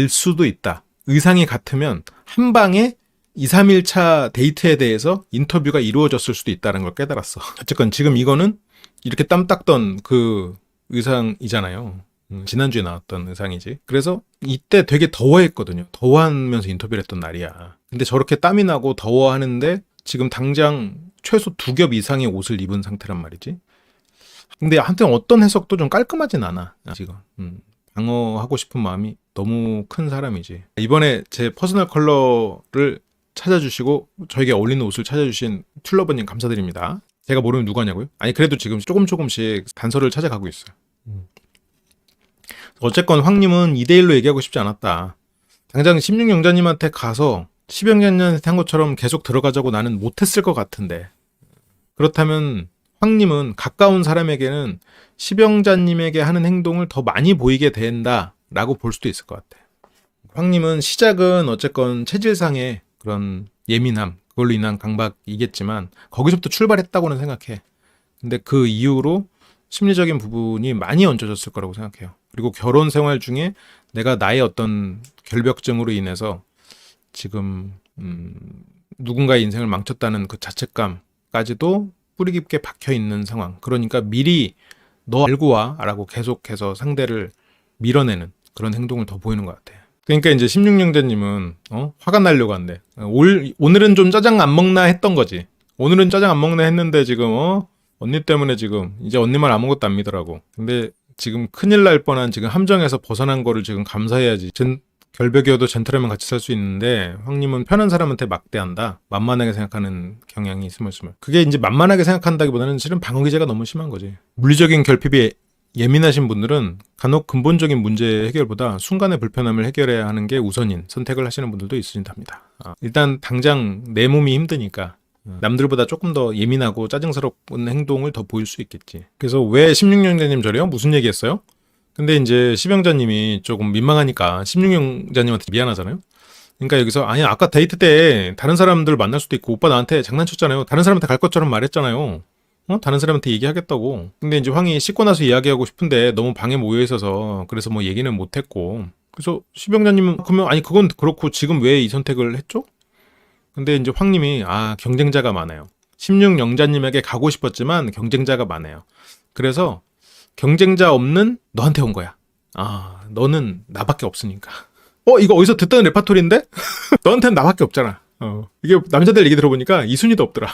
Speaker 1: 수도 있다. 의상이 같으면 한 방에 2, 3일차 데이트에 대해서 인터뷰가 이루어졌을 수도 있다는 걸 깨달았어. 어쨌건 지금 이거는 이렇게 땀 닦던 그 의상이잖아요. 지난주에 나왔던 의상이지. 그래서 이때 되게 더워했거든요. 더워하면서 인터뷰를 했던 날이야. 근데 저렇게 땀이 나고 더워하는데 지금 당장 최소 2겹 이상의 옷을 입은 상태란 말이지. 근데 한편 어떤 해석도 좀 깔끔하진 않아. 지금. 방어하고 싶은 마음이 너무 큰 사람이지. 이번에 제 퍼스널 컬러를 찾아주시고 저에게 어울리는 옷을 찾아주신 튤러버님 감사드립니다. 제가 모르면 누가 하냐고요? 아니 그래도 지금 조금씩 단서를 찾아가고 있어요. 어쨌건 황님은 2대1로 얘기하고 싶지 않았다. 당장 16영자님한테 가서 10영자님한테 한 것처럼 계속 들어가자고 나는 못했을 것 같은데 그렇다면 황님은 가까운 사람에게는 10영자님에게 하는 행동을 더 많이 보이게 된다라고 볼 수도 있을 것 같아. 황님은 시작은 어쨌건 체질상의 그런 예민함 그걸로 인한 강박이겠지만 거기서부터 출발했다고는 생각해. 근데 그 이후로 심리적인 부분이 많이 얹어졌을 거라고 생각해요. 그리고 결혼 생활 중에 내가 나의 어떤 결벽증으로 인해서 지금 누군가의 인생을 망쳤다는 그 자책감까지도 뿌리 깊게 박혀 있는 상황. 그러니까 미리 너 알고 와라고 계속해서 상대를 밀어내는 그런 행동을 더 보이는 것 같아. 그러니까 이제 16형제님은 화가 나려고 한대. 오늘은 좀 짜장 안 먹나 했던 거지. 오늘은 짜장 안 먹나 했는데 지금 언니 때문에 지금 이제 언니 말 아무것도 안 믿으라고. 근데 지금 큰일 날 뻔한 지금 함정에서 벗어난 거를 지금 감사해야지. 결벽이어도 젠틀하면 같이 살 수 있는데 황님은 편한 사람한테 막대한다. 만만하게 생각하는 경향이 스물스물. 그게 이제 만만하게 생각한다기보다는 실은 방어기제가 너무 심한 거지. 물리적인 결핍이 예민하신 분들은 간혹 근본적인 문제 해결보다 순간의 불편함을 해결해야 하는 게 우선인 선택을 하시는 분들도 있으신답니다. 일단 당장 내 몸이 힘드니까 남들보다 조금 더 예민하고 짜증스러운 행동을 더 보일 수 있겠지. 그래서 왜 16형제님 저래요? 무슨 얘기했어요? 근데 이제 10형제님이 조금 민망하니까 16형제님한테 미안하잖아요. 그러니까 여기서 아니 아까 데이트 때 다른 사람들 만날 수도 있고 오빠 나한테 장난쳤잖아요. 다른 사람한테 갈 것처럼 말했잖아요. 다른 사람한테 얘기하겠다고. 근데 이제 황이 씻고 나서 이야기하고 싶은데 너무 방에 모여 있어서 그래서 뭐 얘기는 못했고. 그래서 10형제님은 그러면 아니 그건 그렇고 지금 왜 이 선택을 했죠? 근데 이제 황님이 경쟁자가 많아요. 16형제님에게 가고 싶었지만 경쟁자가 많아요. 그래서 경쟁자 없는 너한테 온 거야. 너는 나밖에 없으니까. 이거 어디서 듣던 레파토리인데? 너한테는 나밖에 없잖아. 이게 남자들 얘기 들어보니까 이순이도 없더라.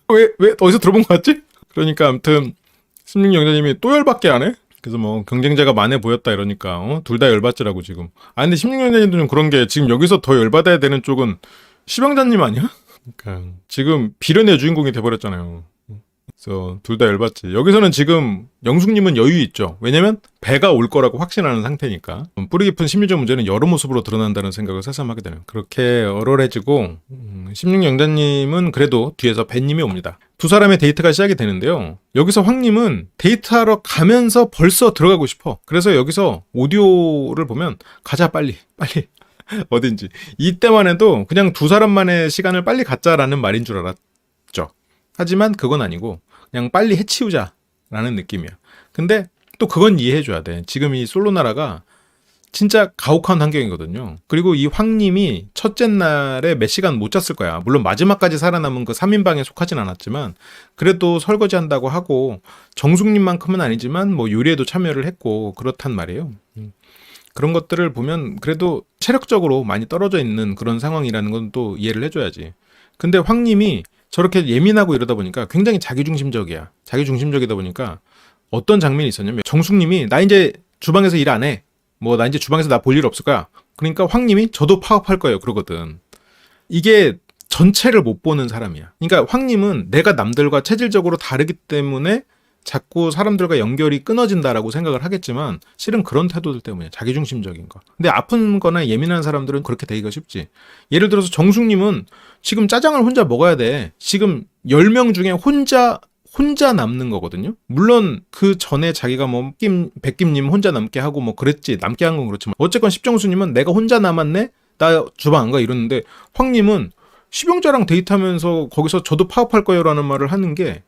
Speaker 1: 왜 어디서 들어본 것 같지? 그러니까 아무튼 16형제님이 또 열받게 하네? 그래서 뭐 경쟁자가 많아 보였다 이러니까 둘 다 열받지라고 지금. 근데 16형제님도 좀 그런 게 지금 여기서 더 열받아야 되는 쪽은 10형제님 아니야? 그러니까 지금 비련의 주인공이 돼버렸잖아요. 그래서 둘 다 열받지. 여기서는 지금 영숙님은 여유 있죠. 왜냐면 배가 올 거라고 확신하는 상태니까. 뿌리 깊은 심리적 문제는 여러 모습으로 드러난다는 생각을 새삼하게 되네요. 그렇게 얼얼해지고 16형제님은 그래도 뒤에서 배님이 옵니다. 두 사람의 데이트가 시작이 되는데요. 여기서 황님은 데이트하러 가면서 벌써 들어가고 싶어. 그래서 여기서 오디오를 보면 가자 빨리 어딘지. 이때만 해도 그냥 두 사람만의 시간을 빨리 갖자라는 말인 줄 알았죠. 하지만 그건 아니고 그냥 빨리 해치우자라는 느낌이야. 근데 또 그건 이해해줘야 돼. 지금 이 솔로나라가 진짜 가혹한 환경이거든요. 그리고 이 황님이 첫째 날에 몇 시간 못 잤을 거야. 물론 마지막까지 살아남은 그 3인방에 속하진 않았지만 그래도 설거지 한다고 하고 정숙님만큼은 아니지만 뭐 요리에도 참여를 했고 그렇단 말이에요. 그런 것들을 보면 그래도 체력적으로 많이 떨어져 있는 그런 상황이라는 건 또 이해를 해줘야지. 근데 황님이 저렇게 예민하고 이러다 보니까 굉장히 자기중심적이야. 자기중심적이다 보니까 어떤 장면이 있었냐면 정숙님이 나 이제 주방에서 일 안 해. 나 이제 주방에서 나 볼 일 없을 거야. 그러니까 황님이 저도 파업할 거예요. 그러거든. 이게 전체를 못 보는 사람이야. 그러니까 황님은 내가 남들과 체질적으로 다르기 때문에 자꾸 사람들과 연결이 끊어진다라고 생각을 하겠지만 실은 그런 태도들 때문에 자기중심적인 거. 근데 아픈 거나 예민한 사람들은 그렇게 되기가 쉽지. 예를 들어서 정숙님은 지금 짜장을 혼자 먹어야 돼. 지금 10명 중에 혼자 남는 거거든요. 물론 그 전에 자기가 백김님 혼자 남게 하고 그랬지. 남게 한 건 그렇지만 어쨌건 십정수님은 내가 혼자 남았네? 나 주방 안 가 이러는데 황님은 십영자랑 데이트하면서 거기서 저도 파업할 거예요 라는 말을 하는 게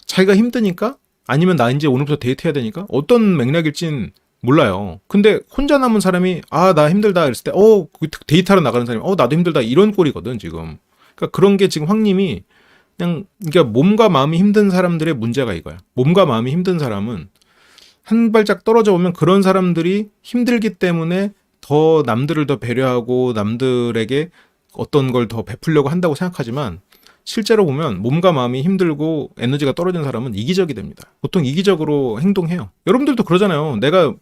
Speaker 1: 자기가 힘드니까 아니면 나 이제 오늘부터 데이트해야 되니까 어떤 맥락일진 몰라요. 근데 혼자 남은 사람이 나 힘들다 이랬을 때 데이트하러 나가는 사람이 나도 힘들다 이런 꼴이거든 지금. 그러니까 그런 게 지금 황님이 그러니까 몸과 마음이 힘든 사람들의 문제가 이거야. 몸과 마음이 힘든 사람은 한 발짝 떨어져 보면 그런 사람들이 힘들기 때문에 더 남들을 더 배려하고 남들에게 어떤 걸 더 베풀려고 한다고 생각하지만 실제로 보면 몸과 마음이 힘들고 에너지가 떨어진 사람은 이기적이 됩니다. 보통 이기적으로 행동해요. 여러분들도 그러잖아요. 내가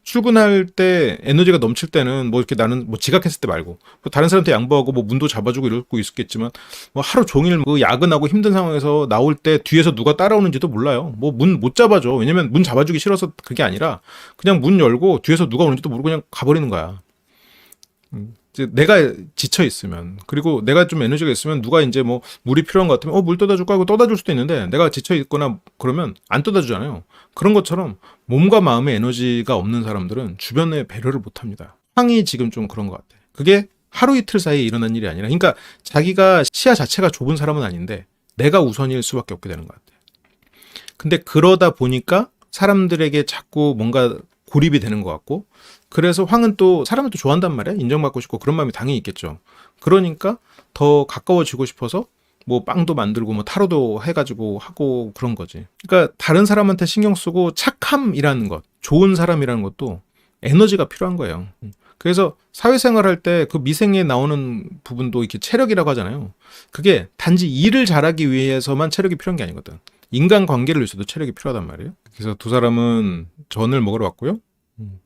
Speaker 1: 출근할 때 에너지가 넘칠 때는 이렇게 나는 지각했을 때 말고 다른 사람한테 양보하고 문도 잡아주고 이러고 있었겠지만 하루 종일 야근하고 힘든 상황에서 나올 때 뒤에서 누가 따라오는지도 몰라요. 문 못 잡아줘. 왜냐면 문 잡아주기 싫어서 그게 아니라 그냥 문 열고 뒤에서 누가 오는지도 모르고 그냥 가버리는 거야. 내가 지쳐 있으면 그리고 내가 좀 에너지가 있으면 누가 이제 물이 필요한 것 같으면 물 떠다 줄까 하고 떠다 줄 수도 있는데 내가 지쳐 있거나 그러면 안 떠다 주잖아요. 그런 것처럼 몸과 마음의 에너지가 없는 사람들은 주변에 배려를 못 합니다. 황이 지금 좀 그런 것 같아. 그게 하루 이틀 사이에 일어난 일이 아니라, 그러니까 자기가 시야 자체가 좁은 사람은 아닌데 내가 우선일 수밖에 없게 되는 것 같아요. 근데 그러다 보니까 사람들에게 자꾸 뭔가 고립이 되는 것 같고, 그래서 황은 또 사람을 또 좋아한단 말이야. 인정받고 싶고 그런 마음이 당연히 있겠죠. 그러니까 더 가까워지고 싶어서 뭐 빵도 만들고 뭐 타로도 해가지고 하고 그런 거지. 그러니까 다른 사람한테 신경 쓰고 착함이라는 것, 좋은 사람이라는 것도 에너지가 필요한 거예요. 그래서 사회생활 할 때 그 미생에 나오는 부분도 이렇게 체력이라고 하잖아요. 그게 단지 일을 잘하기 위해서만 체력이 필요한 게 아니거든. 인간관계를 위해서도 체력이 필요하단 말이에요. 그래서 두 사람은 전을 먹으러 왔고요.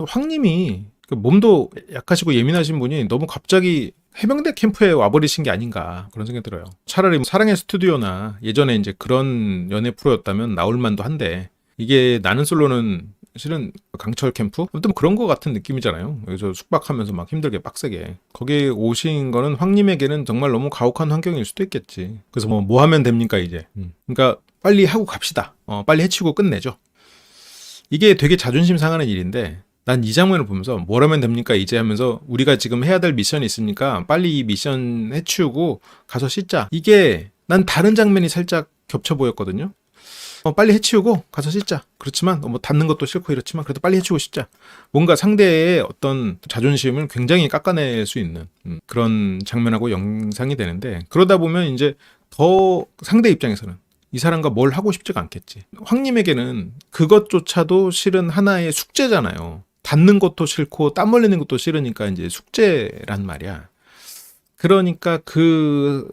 Speaker 1: 황님이 몸도 약하시고 예민하신 분이 너무 갑자기 해병대 캠프에 와버리신 게 아닌가 그런 생각이 들어요. 차라리 뭐 사랑의 스튜디오나 예전에 이제 그런 연애 프로였다면 나올 만도 한데, 이게 나는 솔로는 실은 강철 캠프? 아무튼 그런 거 같은 느낌이잖아요. 여기서 숙박하면서 막 힘들게 빡세게. 거기에 오신 거는 황님에게는 정말 너무 가혹한 환경일 수도 있겠지. 그래서 뭐 하면 됩니까 이제. 그러니까 빨리 하고 갑시다. 빨리 해치고 끝내죠. 이게 되게 자존심 상하는 일인데, 난 이 장면을 보면서 뭘 하면 됩니까 이제 하면서 우리가 지금 해야 될 미션이 있으니까 빨리 이 미션 해치우고 가서 씻자. 이게 난 다른 장면이 살짝 겹쳐 보였거든요. 빨리 해치우고 가서 씻자. 그렇지만 뭐 닿는 것도 싫고 이렇지만 그래도 빨리 해치우고 씻자. 뭔가 상대의 어떤 자존심을 굉장히 깎아낼 수 있는 그런 장면하고 영상이 되는데, 그러다 보면 이제 더 상대 입장에서는 이 사람과 뭘 하고 싶지가 않겠지. 황님에게는 그것조차도 실은 하나의 숙제잖아요. 닿는 것도 싫고 땀 흘리는 것도 싫으니까 이제 숙제란 말이야. 그러니까 그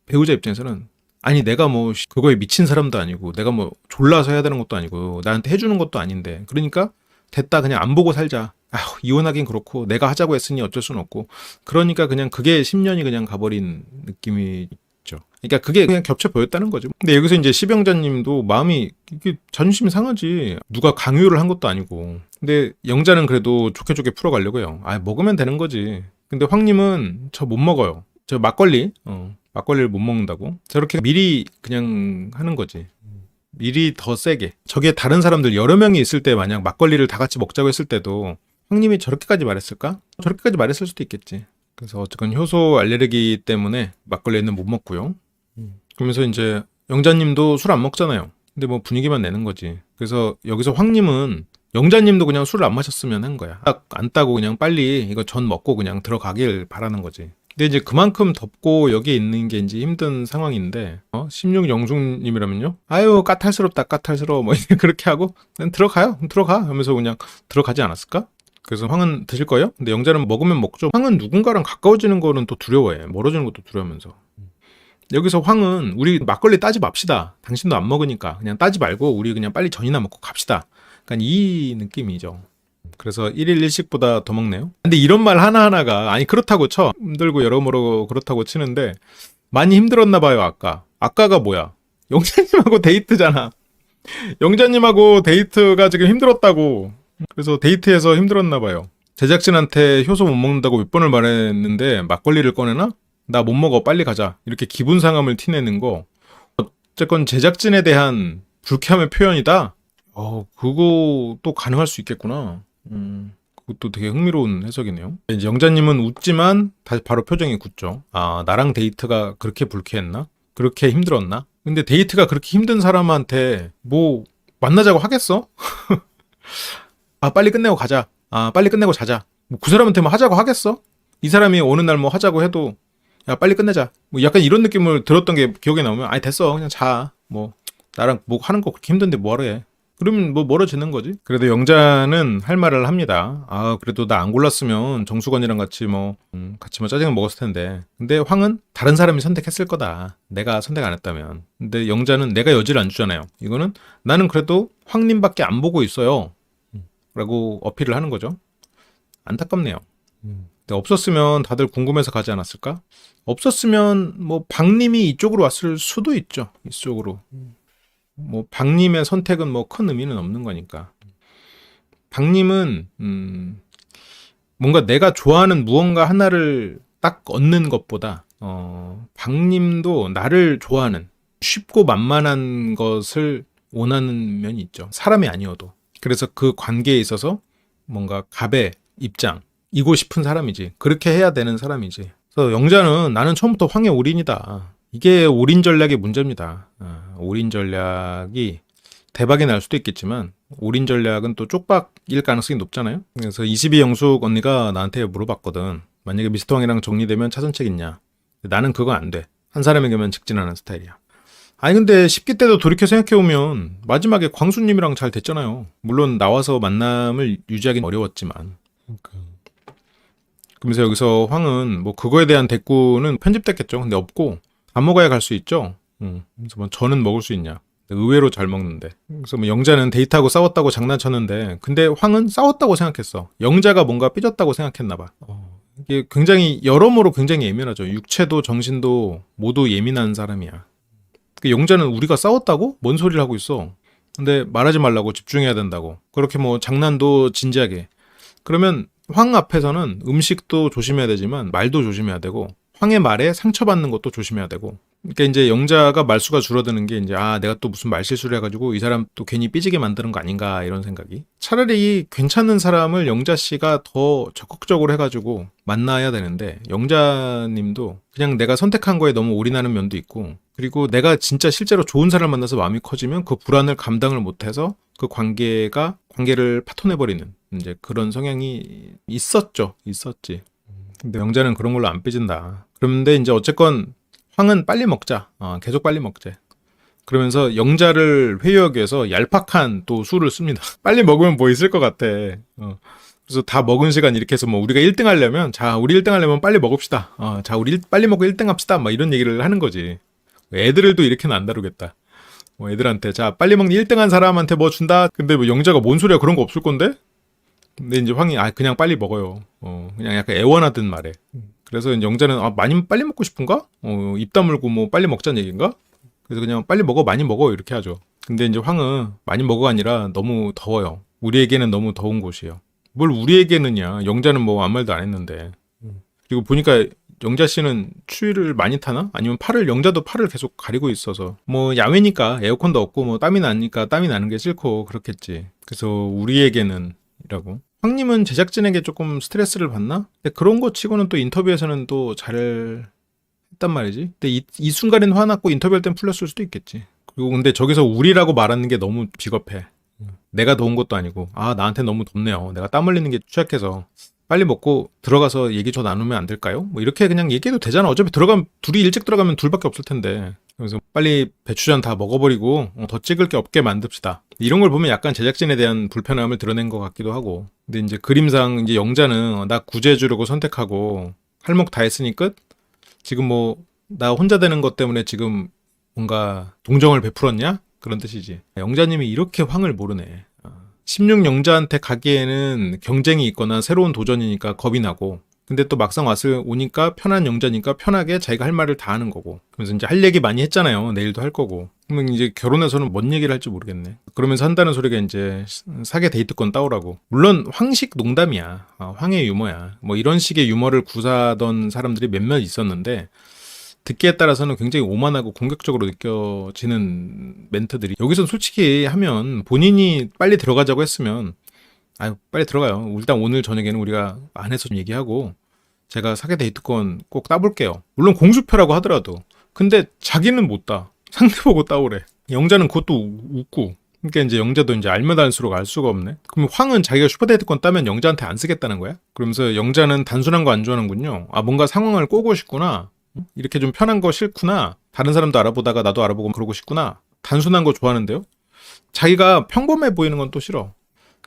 Speaker 1: 배우자 입장에서는 아니 내가 뭐 그거에 미친 사람도 아니고 내가 뭐 졸라서 해야 되는 것도 아니고 나한테 해주는 것도 아닌데, 그러니까 됐다 그냥 안 보고 살자. 아휴 이혼하긴 그렇고 내가 하자고 했으니 어쩔 수는 없고, 그러니까 그냥 그게 10년이 그냥 가버린 느낌이 있죠. 그러니까 그게 그냥 겹쳐 보였다는 거죠. 근데 여기서 이제 시병자님도 마음이 이게 자존심이 상하지. 누가 강요를 한 것도 아니고. 근데 영자는 그래도 좋게 좋게 풀어가려고요. 아 먹으면 되는 거지. 근데 황님은 저 못 먹어요. 저 막걸리 막걸리를 못 먹는다고? 저렇게 미리 그냥 하는 거지. 미리 더 세게. 저게 다른 사람들 여러 명이 있을 때 만약 막걸리를 다 같이 먹자고 했을 때도 황님이 저렇게까지 말했을까? 저렇게까지 말했을 수도 있겠지. 그래서 어쨌건 효소 알레르기 때문에 막걸리는 못 먹고요. 그러면서 이제 영자님도 술 안 먹잖아요. 근데 뭐 분위기만 내는 거지. 그래서 여기서 황님은 영자님도 그냥 술을 안 마셨으면 한 거야. 딱 안 따고 그냥 빨리 이거 전 먹고 그냥 들어가길 바라는 거지. 근데 이제 그만큼 덥고 여기에 있는 게 이제 힘든 상황인데 16영중님이라면요 아유 까탈스럽다 까탈스러워 뭐 그렇게 하고 그냥 들어가요 들어가 하면서 그냥 들어가지 않았을까? 그래서 황은 드실 거예요? 근데 영자는 먹으면 먹죠. 황은 누군가랑 가까워지는 거는 또 두려워해. 멀어지는 것도 두려우면서. 여기서 황은 우리 막걸리 따지 맙시다. 당신도 안 먹으니까 그냥 따지 말고 우리 그냥 빨리 전이나 먹고 갑시다. 그러니까 이 느낌이죠. 그래서 1일 1식보다 더 먹네요. 근데 이런 말 하나하나가 아니 그렇다고 쳐. 힘들고 여러모로 그렇다고 치는데 많이 힘들었나 봐요. 아까가 뭐야? 영자님하고 데이트잖아. 영자님하고 데이트가 지금 힘들었다고. 그래서 데이트에서 힘들었나 봐요. 제작진한테 효소 못 먹는다고 몇 번을 말했는데 막걸리를 꺼내나? 나 못 먹어 빨리 가자. 이렇게 기분 상함을 티내는 거 어쨌건 제작진에 대한 불쾌함의 표현이다. 그거 또 가능할 수 있겠구나. 그것도 되게 흥미로운 해석이네요. 이제 영자님은 웃지만 다시 바로 표정이 굳죠. 아, 나랑 데이트가 그렇게 불쾌했나? 그렇게 힘들었나? 근데 데이트가 그렇게 힘든 사람한테 뭐 만나자고 하겠어? 아, 빨리 끝내고 가자. 아, 빨리 끝내고 자자. 뭐 그 사람한테 뭐 하자고 하겠어? 이 사람이 어느 날 뭐 하자고 해도 야, 빨리 끝내자. 뭐 약간 이런 느낌을 들었던 게 기억에 나오면 아니 됐어. 그냥 자. 뭐 나랑 뭐 하는 거 그렇게 힘든데 뭐하러 해. 그러면 뭐 멀어지는 거지. 그래도 영자는 할 말을 합니다. 아 그래도 나 안 골랐으면 정수건이랑 같이 뭐 짜장면 먹었을 텐데. 근데 황은 다른 사람이 선택했을 거다. 내가 선택 안 했다면. 근데 영자는 내가 여지를 안 주잖아요. 이거는 나는 그래도 황님밖에 안 보고 있어요. 라고 어필을 하는 거죠. 안타깝네요. 근데 없었으면 다들 궁금해서 가지 않았을까? 없었으면 뭐 박님이 이쪽으로 왔을 수도 있죠. 이쪽으로. 뭐 박님의 선택은 뭐 큰 의미는 없는 거니까. 박님은 뭔가 내가 좋아하는 무언가 하나를 딱 얻는 것보다 박님도 나를 좋아하는 쉽고 만만한 것을 원하는 면이 있죠. 사람이 아니어도. 그래서 그 관계에 있어서 뭔가 갑의 입장, 이고 싶은 사람이지. 그렇게 해야 되는 사람이지. 그래서 영자는 나는 처음부터 황의 올인이다. 이게 올인 전략의 문제입니다. 올인 전략이 대박이 날 수도 있겠지만 올인 전략은 또 쪽박일 가능성이 높잖아요. 그래서 22영숙 언니가 나한테 물어봤거든. 만약에 미스터 황이랑 정리되면 차선책 있냐. 나는 그거 안 돼. 한 사람에게만 직진하는 스타일이야. 아니 근데 10기 때도 돌이켜 생각해보면 마지막에 광수님이랑 잘 됐잖아요. 물론 나와서 만남을 유지하기는 어려웠지만. 그러면서 여기서 황은 뭐 그거에 대한 대꾸는 편집됐겠죠. 근데 없고 안 먹어야 갈 수 있죠. 그래서 뭐 저는 먹을 수 있냐. 의외로 잘 먹는데. 그래서 뭐 영자는 데이트하고 싸웠다고 장난쳤는데 근데 황은 싸웠다고 생각했어. 영자가 뭔가 삐졌다고 생각했나 봐. 이게 굉장히 여러모로 굉장히 예민하죠. 육체도 정신도 모두 예민한 사람이야. 영자는 우리가 싸웠다고? 뭔 소리를 하고 있어. 근데 말하지 말라고 집중해야 된다고. 그렇게 뭐 장난도 진지하게. 그러면 황 앞에서는 음식도 조심해야 되지만 말도 조심해야 되고 황의 말에 상처받는 것도 조심해야 되고. 그러니까 이제 영자가 말수가 줄어드는 게 이제 내가 또 무슨 말실수를 해가지고 이 사람 또 괜히 삐지게 만드는 거 아닌가 이런 생각이. 차라리 괜찮은 사람을 영자 씨가 더 적극적으로 해가지고 만나야 되는데 영자님도 그냥 내가 선택한 거에 너무 올인하는 면도 있고 그리고 내가 진짜 실제로 좋은 사람을 만나서 마음이 커지면 그 불안을 감당을 못해서 그 관계를 파토내버리는 이제 그런 성향이 있었지. 근데 영자는 그런 걸로 안 삐진다. 그런데 이제 어쨌건 황은 빨리 먹자. 계속 빨리 먹재. 그러면서 영자를 회유하기 위해서 얄팍한 또 수를 씁니다. 빨리 먹으면 뭐 있을 것 같아. 그래서 다 먹은 시간 이렇게 해서 뭐 우리가 1등 하려면 우리 1등 하려면 빨리 먹읍시다. 우리 빨리 먹고 1등 합시다. 막 이런 얘기를 하는 거지. 애들도 이렇게는 안 다루겠다. 뭐 애들한테 빨리 먹는 1등 한 사람한테 뭐 준다. 근데 뭐 영자가 뭔 소리야 그런 거 없을 건데? 근데 이제 황이 그냥 빨리 먹어요. 그냥 약간 애원하듯 말해. 그래서 영자는 많이 빨리 먹고 싶은가? 입 다물고 뭐 빨리 먹자는 얘기인가? 그래서 그냥 빨리 먹어 많이 먹어 이렇게 하죠. 근데 이제 황은 많이 먹어가 아니라 너무 더워요. 우리에게는 너무 더운 곳이에요. 뭘 우리에게는냐? 영자는 뭐 아무 말도 안 했는데. 그리고 보니까 영자 씨는 추위를 많이 타나? 아니면 영자도 팔을 계속 가리고 있어서 뭐 야외니까 에어컨도 없고 뭐 땀이 나니까 땀이 나는 게 싫고 그렇겠지. 그래서 우리에게는 이라고. 황님은 제작진에게 조금 스트레스를 받나? 근데 그런 거 치고는 또 인터뷰에서는 또 잘 했단 말이지. 근데 이 순간에는 화났고 인터뷰할 땐 풀렸을 수도 있겠지. 그리고 근데 저기서 우리라고 말하는 게 너무 비겁해. 내가 더운 것도 아니고 나한테 너무 덥네요. 내가 땀 흘리는 게 취약해서 빨리 먹고 들어가서 얘기 더 나누면 안 될까요? 뭐 이렇게 그냥 얘기해도 되잖아. 어차피 둘이 일찍 들어가면 둘밖에 없을 텐데. 그래서 빨리 배추전 다 먹어버리고 더 찍을 게 없게 만듭시다. 이런 걸 보면 약간 제작진에 대한 불편함을 드러낸 것 같기도 하고. 근데 이제 그림상 이제 영자는 나 구제해주려고 선택하고 할목 다 했으니 끝? 지금 뭐 나 혼자 되는 것 때문에 지금 뭔가 동정을 베풀었냐? 그런 뜻이지. 영자님이 이렇게 황을 모르네. 16영자한테 가기에는 경쟁이 있거나 새로운 도전이니까 겁이 나고 근데 또 막상 오니까 편한 영자니까 편하게 자기가 할 말을 다 하는 거고 그러면서 이제 할 얘기 많이 했잖아요. 내일도 할 거고 그러면 이제 결혼해서는 뭔 얘기를 할지 모르겠네. 그러면서 한다는 소리가 이제 사계 데이트권 따오라고. 물론 황식 농담이야. 황의 유머야. 뭐 이런 식의 유머를 구사하던 사람들이 몇몇 있었는데 듣기에 따라서는 굉장히 오만하고 공격적으로 느껴지는 멘트들이 여기선 솔직히 하면 본인이 빨리 들어가자고 했으면 빨리 들어가요. 일단 오늘 저녁에는 우리가 안에서 좀 얘기하고 제가 사계 데이트권 꼭 따볼게요. 물론 공수표라고 하더라도 근데 자기는 못 따. 상대 보고 따오래. 영자는 그것도 웃고 그러니까 이제 영자도 이제 알면 알수록 알 수가 없네. 그럼 황은 자기가 슈퍼데이트권 따면 영자한테 안 쓰겠다는 거야? 그러면서 영자는 단순한 거 안 좋아하는군요. 뭔가 상황을 꼬고 싶구나. 이렇게 좀 편한 거 싫구나. 다른 사람도 알아보다가 나도 알아보고 그러고 싶구나. 단순한 거 좋아하는데요. 자기가 평범해 보이는 건 또 싫어.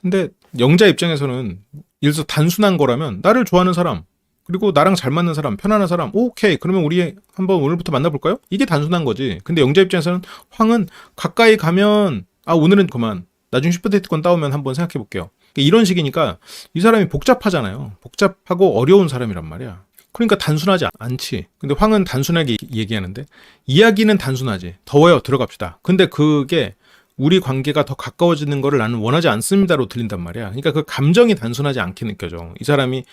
Speaker 1: 근데 영자 입장에서는 예를 들어서 단순한 거라면 나를 좋아하는 사람 그리고 나랑 잘 맞는 사람 편안한 사람 오케이 그러면 우리 한번 오늘부터 만나볼까요? 이게 단순한 거지. 근데 영자 입장에서는 황은 가까이 가면 오늘은 그만 나중에 슈퍼데이트권 따오면 한번 생각해볼게요. 이런 식이니까 이 사람이 복잡하잖아요. 복잡하고 어려운 사람이란 말이야. 그러니까 단순하지 않지. 근데 황은 단순하게 얘기하는데 이야기는 단순하지. 더워요. 들어갑시다. 근데 그게 우리 관계가 더 가까워지는 거를 나는 원하지 않습니다로 들린단 말이야. 그러니까 그 감정이 단순하지 않게 느껴져. 이 사람이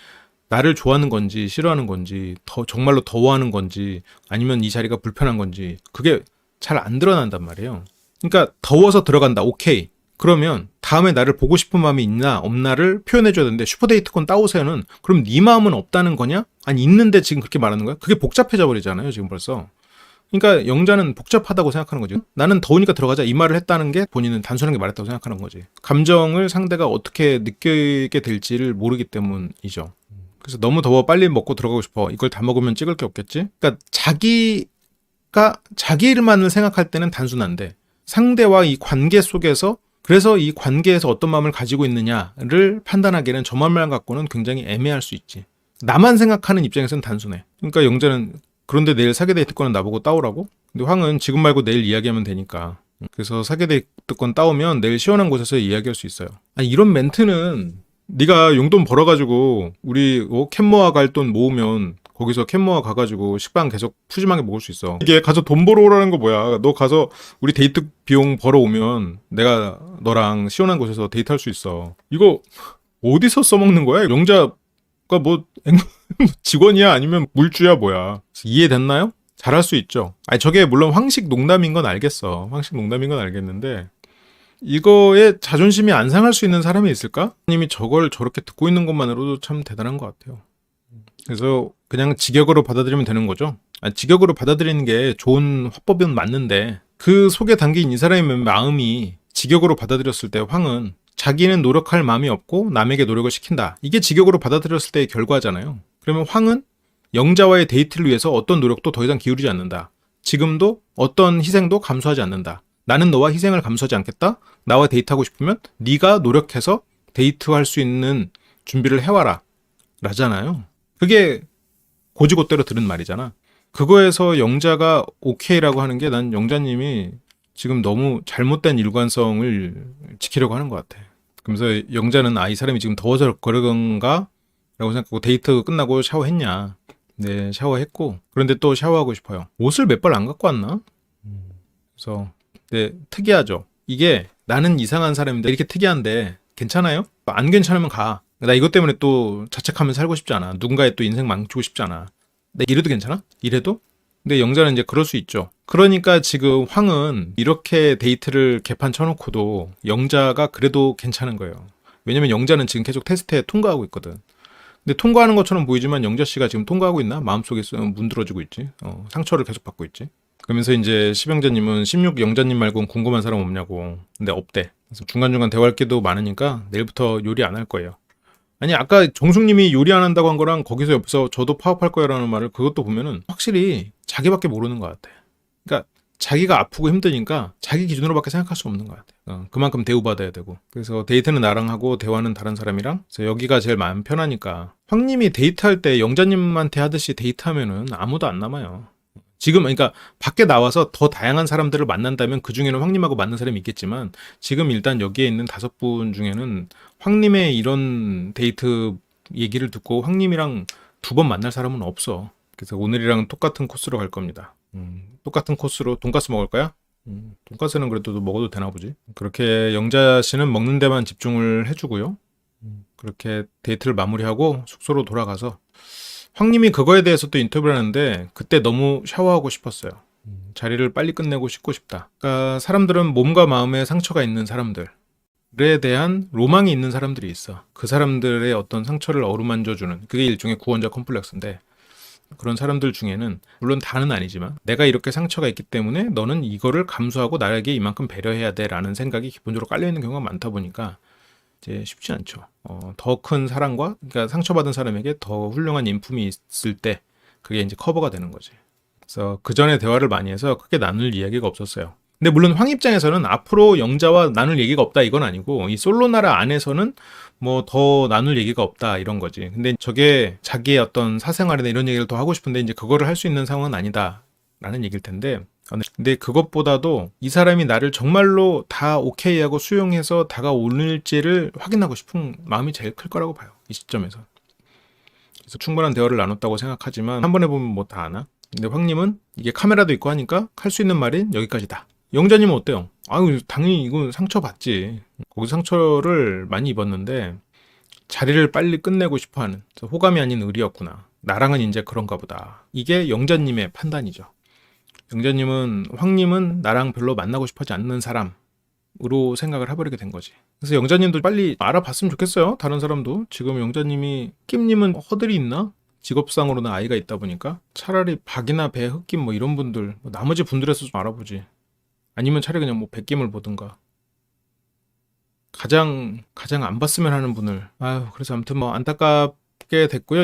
Speaker 1: 나를 좋아하는 건지 싫어하는 건지 정말로 더워하는 건지 아니면 이 자리가 불편한 건지 그게 잘 안 드러난단 말이에요. 그러니까 더워서 들어간다. 오케이. 그러면 다음에 나를 보고 싶은 마음이 있나 없나를 표현해줘야 되는데 슈퍼데이트권 따오세요는 그럼 네 마음은 없다는 거냐? 아니 있는데 지금 그렇게 말하는 거야? 그게 복잡해져 버리잖아요 지금 벌써. 그러니까 영자는 복잡하다고 생각하는 거죠. 나는 더우니까 들어가자 이 말을 했다는 게 본인은 단순하게 말했다고 생각하는 거지. 감정을 상대가 어떻게 느끼게 될지를 모르기 때문이죠. 그래서 너무 더워 빨리 먹고 들어가고 싶어. 이걸 다 먹으면 찍을 게 없겠지? 그러니까 자기만을 생각할 때는 단순한데 상대와 이 관계 속에서 그래서 이 관계에서 어떤 마음을 가지고 있느냐를 판단하기에는 저 말만 갖고는 굉장히 애매할 수 있지. 나만 생각하는 입장에서는 단순해. 그러니까 영자는 그런데 내일 사계데이트권은 나보고 따오라고? 근데 황은 지금 말고 내일 이야기하면 되니까. 그래서 사계데이트권 따오면 내일 시원한 곳에서 이야기할 수 있어요. 아니 이런 멘트는 네가 용돈 벌어가지고 우리 캔모아 갈 돈 모으면 거기서 캔모아 가가지고 식빵 계속 푸짐하게 먹을 수 있어. 이게 가서 돈 벌어 오라는 거 뭐야. 너 가서 우리 데이트 비용 벌어오면 내가 너랑 시원한 곳에서 데이트할 수 있어. 이거 어디서 써먹는 거야? 영자가 뭐 직원이야 아니면 물주야 뭐야. 이해됐나요? 잘할 수 있죠. 아니 저게 물론 황식 농담인 건 알겠어. 황식 농담인 건 알겠는데 이거에 자존심이 안 상할 수 있는 사람이 있을까? 님이 저걸 저렇게 듣고 있는 것만으로도 참 대단한 것 같아요. 그래서 그냥 직역으로 받아들이면 되는 거죠. 직역으로 받아들이는 게 좋은 화법은 맞는데 그 속에 담긴 이 사람의 마음이 직역으로 받아들였을 때 황은 자기는 노력할 마음이 없고 남에게 노력을 시킨다. 이게 직역으로 받아들였을 때의 결과잖아요. 그러면 황은 영자와의 데이트를 위해서 어떤 노력도 더 이상 기울이지 않는다. 지금도 어떤 희생도 감수하지 않는다. 나는 너와 희생을 감수하지 않겠다. 나와 데이트하고 싶으면 네가 노력해서 데이트할 수 있는 준비를 해와라. 라잖아요. 그게 고지고대로 들은 말이잖아. 그거에서 영자가 오케이라고 하는 게 난 영자님이 지금 너무 잘못된 일관성을 지키려고 하는 것 같아. 그러면서 영자는 이 사람이 지금 더워서 그런가? 라고 생각하고 데이트 끝나고 샤워했냐. 네, 샤워했고 그런데 또 샤워하고 싶어요. 옷을 몇 벌 안 갖고 왔나? 그래서 네, 특이하죠. 이게 나는 이상한 사람인데 이렇게 특이한데 괜찮아요? 안 괜찮으면 가. 나 이것 때문에 또 자책하면서 살고 싶지 않아. 누군가의 또 인생 망치고 싶지 않아. 나 이래도 괜찮아? 이래도? 근데 영자는 이제 그럴 수 있죠. 그러니까 지금 황은 이렇게 데이트를 개판 쳐놓고도 영자가 그래도 괜찮은 거예요. 왜냐면 영자는 지금 계속 테스트에 통과하고 있거든. 근데 통과하는 것처럼 보이지만 영자 씨가 지금 통과하고 있나? 마음속에 문드러지고 있지. 상처를 계속 받고 있지. 그러면서 이제 시병자님은 16 영자님 말고는 궁금한 사람 없냐고. 근데 없대. 그래서 중간중간 대화할 게도 많으니까 내일부터 요리 안 할 거예요. 아니 아까 정숙님이 요리 안 한다고 한 거랑 거기서 옆에서 저도 파업할 거야라는 말을 그것도 보면은 확실히 자기밖에 모르는 것 같아. 그러니까 자기가 아프고 힘드니까 자기 기준으로밖에 생각할 수 없는 것 같아. 그만큼 대우받아야 되고. 그래서 데이트는 나랑 하고 대화는 다른 사람이랑. 그래서 여기가 제일 마음 편하니까. 황님이 데이트할 때 영자님한테 하듯이 데이트하면은 아무도 안 남아요. 지금 그러니까 밖에 나와서 더 다양한 사람들을 만난다면 그 중에는 황님하고 맞는 사람이 있겠지만 지금 일단 여기에 있는 5분 중에는 황님의 이런 데이트 얘기를 듣고 황님이랑 2번 만날 사람은 없어. 그래서 오늘이랑 똑같은 코스로 갈 겁니다. 똑같은 코스로 돈가스 먹을 거야? 돈가스는 그래도 먹어도 되나 보지. 그렇게 영자 씨는 먹는 데만 집중을 해주고요. 그렇게 데이트를 마무리하고 숙소로 돌아가서 황님이 그거에 대해서 또 인터뷰를 하는데 그때 너무 샤워하고 싶었어요. 자리를 빨리 끝내고 씻고 싶다. 그러니까 사람들은 몸과 마음에 상처가 있는 사람들에 대한 로망이 있는 사람들이 있어. 그 사람들의 어떤 상처를 어루만져주는 그게 일종의 구원자 컴플렉스인데 그런 사람들 중에는 물론 다는 아니지만 내가 이렇게 상처가 있기 때문에 너는 이거를 감수하고 나에게 이만큼 배려해야 돼 라는 생각이 기본적으로 깔려있는 경우가 많다 보니까 이제 쉽지 않죠. 더 큰 사랑과 그러니까 상처받은 사람에게 더 훌륭한 인품이 있을 때 그게 이제 커버가 되는 거지. 그래서 그 전에 대화를 많이 해서 크게 나눌 이야기가 없었어요. 근데 물론 황 입장에서는 앞으로 영자와 나눌 얘기가 없다 이건 아니고 이 솔로 나라 안에서는 뭐 더 나눌 얘기가 없다 이런 거지. 근데 저게 자기의 어떤 사생활이나 이런 얘기를 더 하고 싶은데 이제 그거를 할 수 있는 상황은 아니다 라는 얘기일 텐데 근데 그것보다도 이 사람이 나를 정말로 다 오케이하고 수용해서 다가오는지를 확인하고 싶은 마음이 제일 클 거라고 봐요. 이 시점에서. 그래서 충분한 대화를 나눴다고 생각하지만 한 번 해보면 뭐 다 아나? 근데 황님은 이게 카메라도 있고 하니까 할 수 있는 말인 여기까지다. 영자님은 어때요? 아유 당연히 이건 상처받지. 거기 상처를 많이 입었는데 자리를 빨리 끝내고 싶어하는 호감이 아닌 의리였구나. 나랑은 이제 그런가 보다. 이게 영자님의 판단이죠. 영자님은 황님은 나랑 별로 만나고 싶어하지 않는 사람 으로 생각을 해버리게 된 거지. 그래서 영자님도 빨리 알아봤으면 좋겠어요. 다른 사람도. 지금 영자님이 흑김님은 허들이 있나? 직업상으로는 아이가 있다 보니까 차라리 박이나 배, 흑김 뭐 이런 분들, 뭐 나머지 분들에서 좀 알아보지. 아니면 차라리 그냥 뭐 백김을 보든가. 가장 안 봤으면 하는 분을. 아유, 그래서 아무튼 뭐 안타깝게 됐고요.